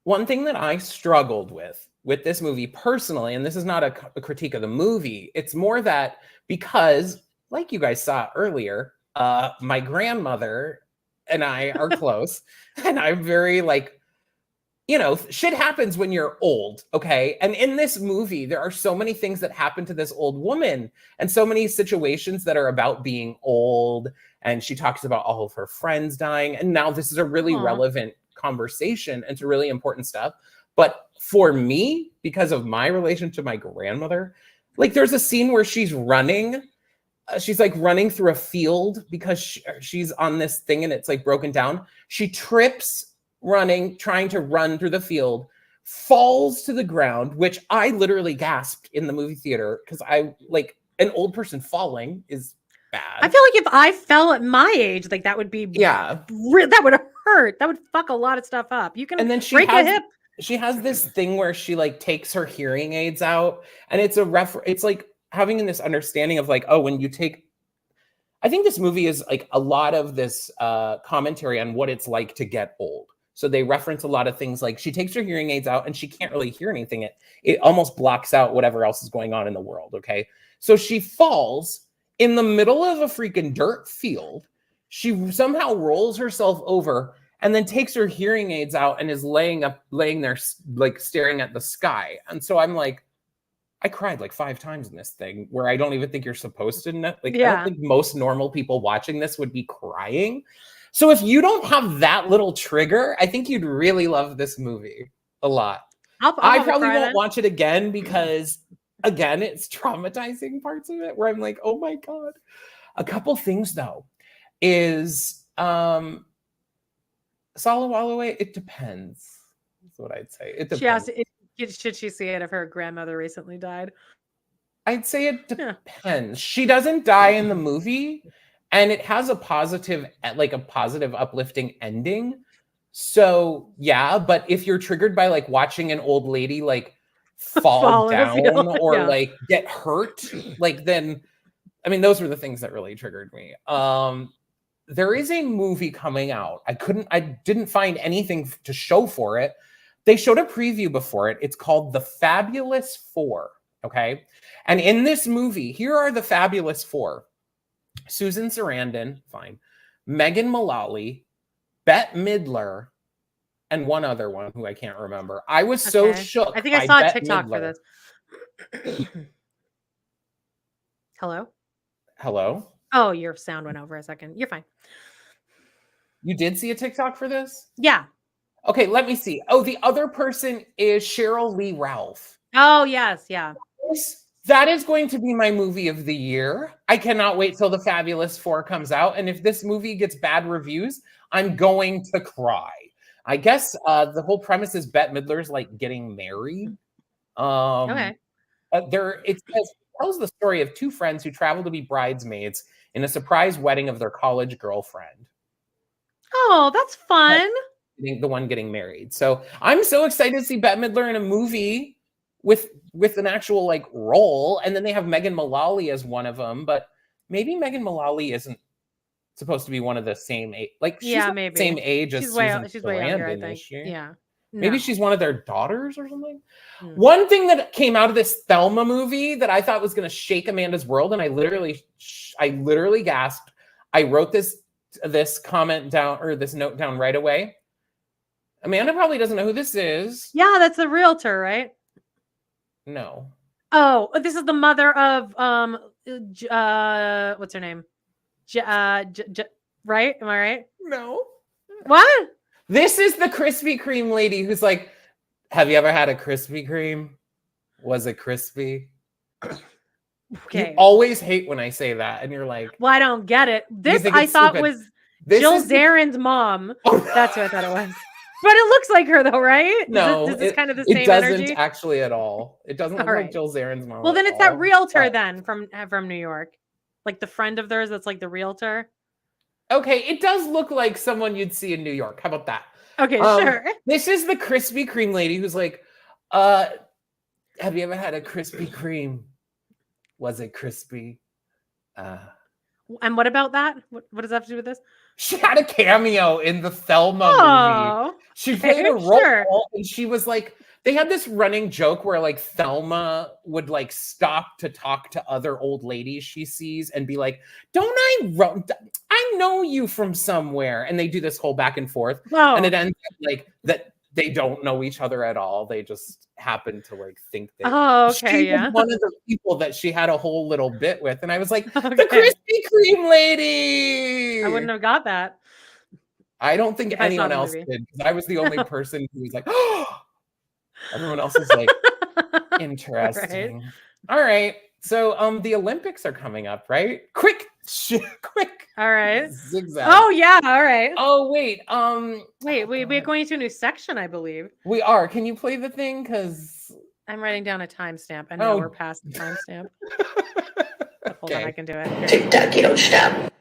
One thing that I struggled with this movie personally, and this is not a critique of the movie, it's more that because, like you guys saw earlier, my grandmother and I are close, and I'm very like you know, shit happens when you're old, okay? And in this movie, there are so many things that happen to this old woman and so many situations that are about being old. And she talks about all of her friends dying. And now this is a really relevant conversation. And it's really important stuff. But for me, because of my relation to my grandmother, like there's a scene where she's running. She's like running through a field because she's on this thing and it's like broken down. She trips running, trying to run through the field, falls to the ground, which I literally gasped in the movie theater because I like an old person falling is bad. I feel like if I fell at my age, like that would be that would hurt. That would fuck a lot of stuff up. You can and then break a hip. She has this thing where she like takes her hearing aids out, and it's it's like having this understanding of like, oh, when you take, I think this movie is like a lot of this commentary on what it's like to get old. So they reference a lot of things like she takes her hearing aids out and she can't really hear anything. It almost blocks out whatever else is going on in the world, okay? So she falls in the middle of a freaking dirt field. She somehow rolls herself over and then takes her hearing aids out and is laying there like staring at the sky. And so I'm like, I cried like 5 times in this thing where I don't even think you're supposed to know. Like, I don't think most normal people watching this would be crying. So if you don't have that little trigger, I think you'd really love this movie a lot. I probably won't watch it again because, again, it's traumatizing parts of it where I'm like, oh my God. A couple things, though, is Salawalaway, it depends. That's what I'd say. It depends. Should she see it if her grandmother recently died? I'd say it depends. She doesn't die in the movie. And it has a positive, uplifting ending. So yeah, but if you're triggered by like watching an old lady like fall down or like get hurt, like then, I mean, those were the things that really triggered me. There is a movie coming out. I didn't find anything to show for it. They showed a preview before it. It's called The Fabulous Four. Okay. And in this movie, here are the Fabulous Four. Susan Sarandon, fine. Megan Mullally, Bette Midler, and one other one who I can't remember. I was so shook. I think I saw a TikTok for this. Hello? Hello? Oh, your sound went over a second. You're fine. You did see a TikTok for this? Yeah. Okay, let me see. Oh, the other person is Cheryl Lee Ralph. Oh, yes. Yeah. That is going to be my movie of the year. I cannot wait till The Fabulous Four comes out. And if this movie gets bad reviews, I'm going to cry. I guess the whole premise is Bette Midler's like getting married. It tells the story of 2 friends who travel to be bridesmaids in a surprise wedding of their college girlfriend. Oh, that's fun. The one getting married. So I'm so excited to see Bette Midler in a movie with an actual like role, and then they have Megan Mullally as one of them, but maybe Megan Mullally isn't supposed to be one of the same age. Like she's maybe the same age as Susan Sarandon, I think. Yeah. Maybe she's one of their daughters or something. One thing that came out of this Thelmma movie that I thought was going to shake Amanda's world, and I literally gasped. I wrote this comment down, or this note down right away. Amanda probably doesn't know who this is. Yeah, that's the realtor, right? No. Oh, this is the mother of what's her name? Right? Am I right? No. What? This is the Krispy Kreme lady who's like, have you ever had a Krispy Kreme? Was it crispy? Okay. You always hate when I say that, and you're like, well, I don't get it. This I thought stupid. Was Jill Zarin's mom. That's what I thought it was. But it looks like her though, right? No, is this kind of the same energy? It doesn't actually at all. It doesn't look like Jill Zarin's mom. Well, then it's that realtor then from New York, like the friend of theirs that's like the realtor. Okay, it does look like someone you'd see in New York. How about that? Okay, sure. This is the Krispy Kreme lady who's like, have you ever had a Krispy Kreme? Was it crispy? And what about that? What does that have to do with this? She had a cameo in the Thelmma movie. She played a role, and she was like, they had this running joke where like Thelmma would like stop to talk to other old ladies she sees and be like, I know you from somewhere. And they do this whole back and forth. And it ends up like that they don't know each other at all. They just happen to like think that okay, she was one of the people that she had a whole little bit with. And I was like, Okay. the Krispy Kreme lady. I wouldn't have got that. I don't think If I saw anyone the else movie. did, because I was the only person who was like, oh, everyone else is like, interesting. All right. So the Olympics are coming up, right? Quick. All right. Zigzag. Oh yeah, all right. Oh wait. Wait, we're going to a new section, I believe. We are. Can you play the thing? Because I'm writing down a timestamp, and now we're past the timestamp. Hold on, I can do it. Tick tock, you don't stop.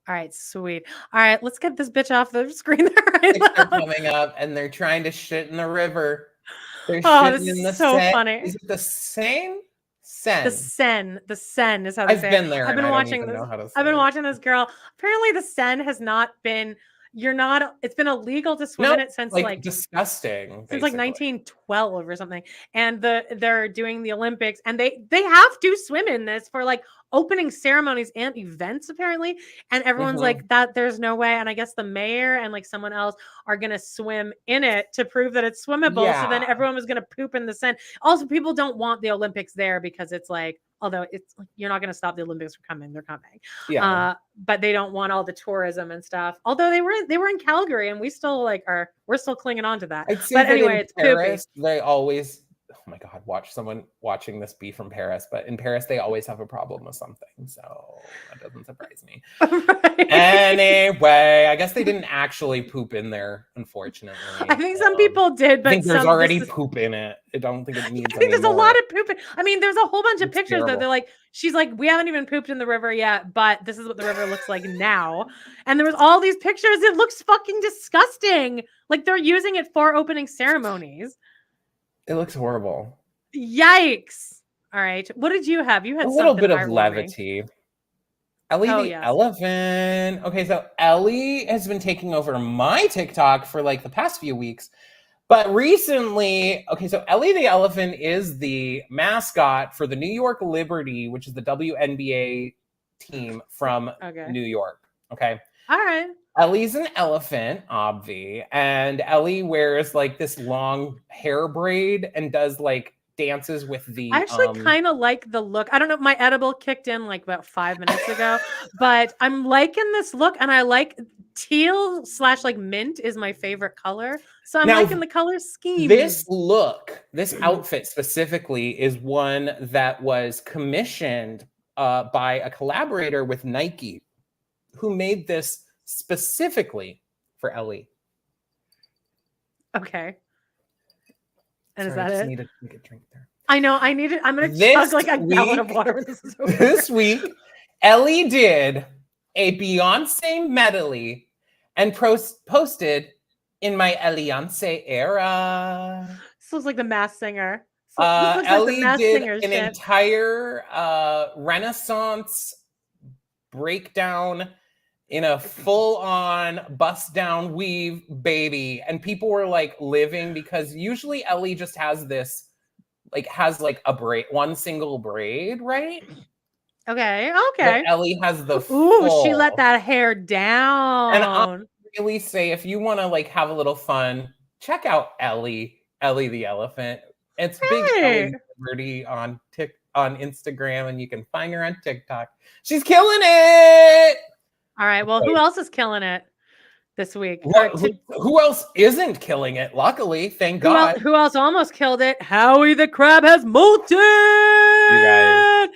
All right, sweet. All right, let's get this bitch off the screen. They're coming up, and they're trying to shit in the river. They're this shitting in the is so Seine. funny. Is it the Seine? Seine. The Seine is how they say it. I've been there. I've been watching this. I've been watching this girl. Apparently, the Seine has not been. It's been illegal to swim in it since like disgusting. Since basically. Like 1912 or something. And they're doing the Olympics, and they have to swim in this for like opening ceremonies and events apparently. And everyone's like that. There's no way. And I guess the mayor and like someone else are gonna swim in it to prove that it's swimmable. Yeah. So then everyone was gonna poop in the Seine. Also, people don't want the Olympics there because it's like. Although it's like you're not going to stop the Olympics from coming, they're coming. Yeah. But they don't want all the tourism and stuff. Although they were in Calgary, and we still we're still clinging on to that. But anyway, it's Paris. Poopy. They always. Oh my God! Watch someone watching this be from Paris. But in Paris, they always have a problem with something, so that doesn't surprise me. Right. Anyway, I guess they didn't actually poop in there, unfortunately. I think some people did, but I think there's already poop in it. I don't think it needs. I think there's a lot of poop. I mean, there's a whole bunch of pictures that they're like, she's like, we haven't even pooped in the river yet, but this is what the river looks like now. And there was all these pictures. It looks fucking disgusting. Like they're using it for opening ceremonies. It looks horrible. Yikes. All right. What did you have? You had a little bit of levity. Ellie the elephant. Okay, so Ellie has been taking over my TikTok for like the past few weeks. But recently, so Ellie the elephant is the mascot for the New York Liberty, which is the WNBA team from New York. Okay. All right. Ellie's an elephant, obvi, and Ellie wears like this long hair braid and does like dances with the. I actually kind of like the look. I don't know. My edible kicked in like about 5 minutes ago, but I'm liking this look, and I like teal / like mint is my favorite color. So I'm liking the color scheme. This look, this outfit specifically, is one that was commissioned by a collaborator with Nike, who made this specifically for Ellie. Okay. And is that it? I just need to take a drink there. I know. I need it. I'm going to chug like a gallon of water when this is over. This week, Ellie did a Beyonce medley and posted in my Eliance era. This looks like the Masked Singer. Ellie did an entire Renaissance breakdown in a full-on bust-down weave baby, and people were like living, because usually Ellie just has this, like a braid, one single braid, right? Okay. But Ellie has the full. She let that hair down. And I'll really say, if you want to like have a little fun, check out Ellie the elephant. It's Big Ellie Liberty on Instagram, and you can find her on TikTok. She's killing it. All right. Well, who else is killing it this week? Who else isn't killing it? Luckily, thank God. Who else almost killed it? Howie the crab has molted. You guys.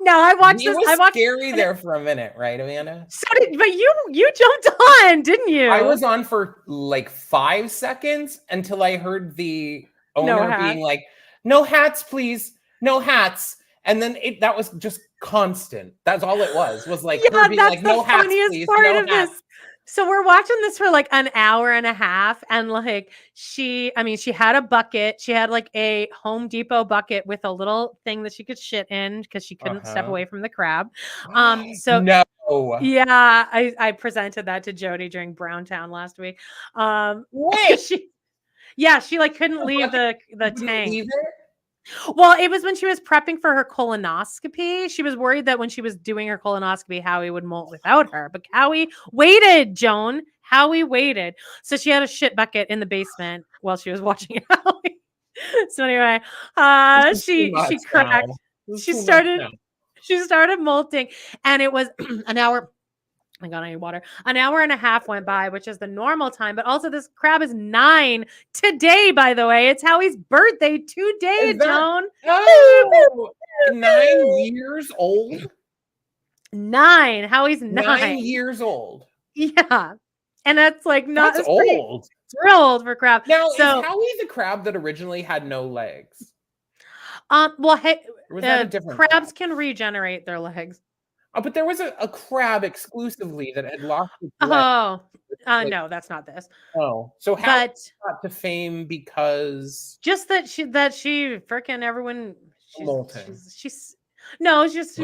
No, I watched this. I watched scary there for a minute, right, Amanda? But you jumped on, didn't you? I was on for like 5 seconds until I heard the owner being like, "No hats, please, no hats." And then that was just constant. That's all it was like her being like, "No hats, please, no hats." So we're watching this for like an hour and a half, and like she had a bucket. She had like a Home Depot bucket with a little thing that she could shit in because she couldn't step away from the crab. So no. Yeah, I presented that to Jody during Browntown last week. Wait. She like couldn't leave the tank. Well, it was when she was prepping for her colonoscopy. She was worried that when she was doing her colonoscopy, Howie would molt without her. But Howie waited, Joan. Howie waited. So she had a shit bucket in the basement while she was watching Howie. So anyway, she cracked. She started molting, and it was an hour. Oh my God, I need water. An hour and a half went by, which is the normal time. But also, this crab is 9 today, by the way. It's Howie's birthday today, Joan. Oh, 9 years old? 9. Howie's 9. 9 years old. Yeah. And that's like not that's old. It's real old for crab. Now, is Howie the crab that originally had no legs? Well, hey, was that a different crabs can regenerate their legs. Oh, but there was a crab exclusively that had lost its legs. Oh, no, that's not this. Oh, so how got to fame because just that she freaking everyone. She's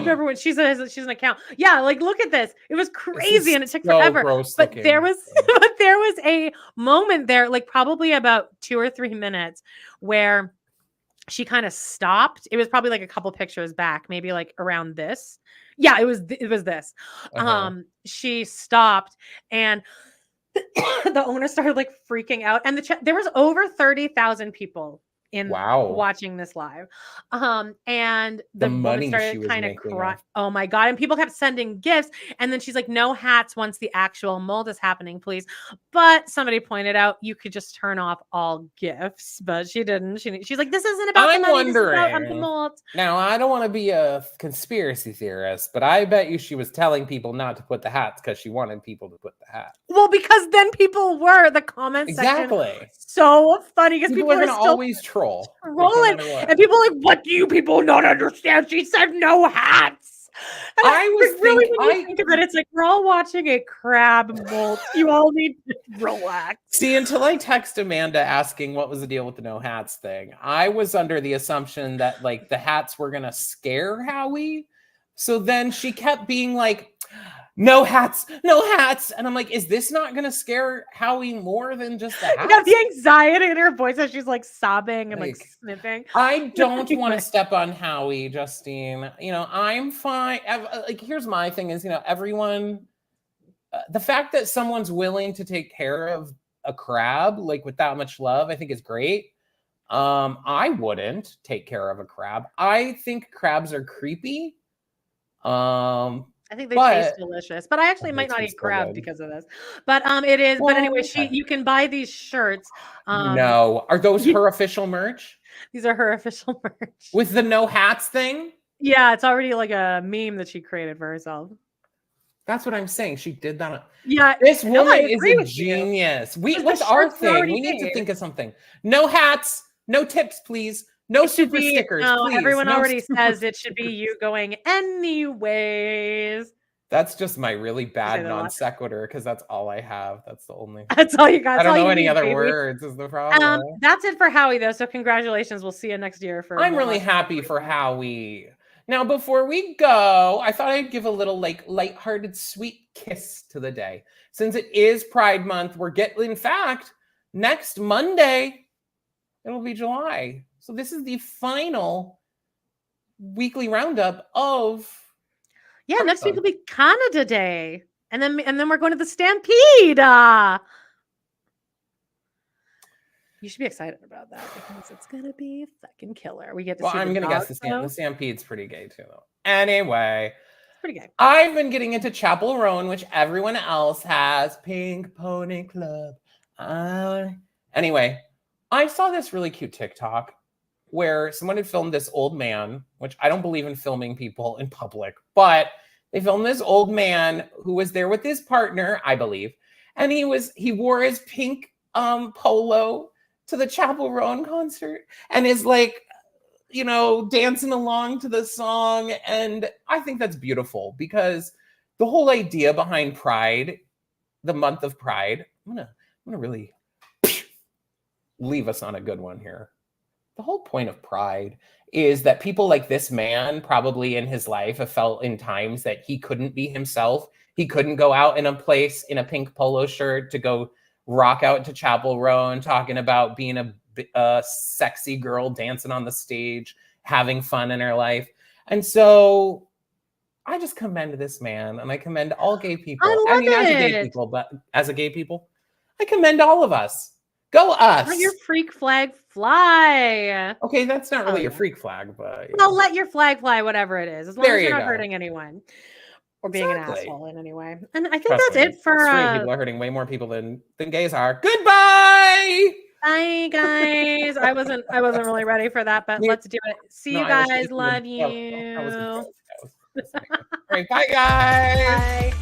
everyone. She's an account. Yeah, like look at this. It was crazy and it took forever. But there was a moment there, like probably about 2 or 3 minutes, where she kind of stopped. It was probably like a couple pictures back, maybe like around this. Yeah, it was this. She stopped and the owner started like freaking out, and there was over 30,000 people watching this live. And the woman started kind of crying. Oh my God. And people kept sending gifts. And then she's like, no hats once the actual mold is happening, please. But somebody pointed out you could just turn off all gifts, but she didn't. She's like, this isn't about the money, wondering. This is about the mold. Now, I don't want to be a conspiracy theorist, but I bet you she was telling people not to put the hats because she wanted people to put the hat. Well, because then people were the comment section. So funny because people are going to always troll. Rolling. And people are like, what do you people not understand? She said no hats. And I was really, when you think of it, it's like we're all watching a crab molt. You all need to relax. See, until I text Amanda asking what was the deal with the no hats thing, I was under the assumption that like the hats were gonna scare Howie. So then she kept being like, no hats, no hats. And I'm like, is this not going to scare Howie more than just the hats? You know, the anxiety in her voice as she's like sobbing and like sniffing. I don't want to step on Howie, Justine. You know, I'm fine. Like, here's my thing is, you know, everyone, the fact that someone's willing to take care of a crab, like with that much love, I think is great. I wouldn't take care of a crab. I think crabs are creepy. I think they taste delicious, but I actually might not eat crab because of this. But it is. Well, but anyway, you can buy these shirts. No, are those her official merch? These are her official merch with the no hats thing. Yeah, it's already like a meme that she created for herself. That's what I'm saying. She did that. Yeah, this woman is a genius. What's our thing? We need to think of something. No hats, no tips, please. No super stickers. No, please. Everyone already says it should be you going anyways. That's just my really bad non sequitur because that's all I have. That's the only. That's all you got. I don't know any other words. Is the problem? That's it for Howie though. So congratulations. We'll see you next year. I'm really happy for Howie. Now, before we go, I thought I'd give a little like lighthearted, sweet kiss to the day. Since it is Pride Month, in fact, next Monday, it'll be July. So this is the final weekly roundup of. Yeah, next week will be Canada Day, and then we're going to the Stampede. You should be excited about that because it's gonna be fucking killer. We get to. I'm gonna guess the Stampede's pretty gay too, though. Anyway, it's pretty gay. I've been getting into Chappell Roan, which everyone else has. Pink Pony Club. Anyway, I saw this really cute TikTok where someone had filmed this old man, which I don't believe in filming people in public, but they filmed this old man who was there with his partner, I believe, and he wore his pink polo to the Chappell Roan concert and is like, you know, dancing along to the song. And I think that's beautiful because the whole idea behind Pride, the month of Pride, I'm gonna really leave us on a good one here. The whole point of Pride is that people like this man probably in his life have felt in times that he couldn't be himself. He couldn't go out in a place in a pink polo shirt to go rock out to Chappell Roan talking about being a sexy girl dancing on the stage, having fun in her life. And so I just commend this man, and I commend all gay people. I mean, as a gay people, but as a gay people, I commend all of us. Go us! Let your freak flag fly. Okay, that's not really your freak flag, but well, let your flag fly, whatever it is, as long as you're not hurting anyone or being an asshole in any way. And I think that's it for straight people are hurting way more people than gays are. Goodbye. Bye, guys. I wasn't really ready for that, but let's do it. See you guys. Love you. That was a joke. All right, bye, guys. Bye.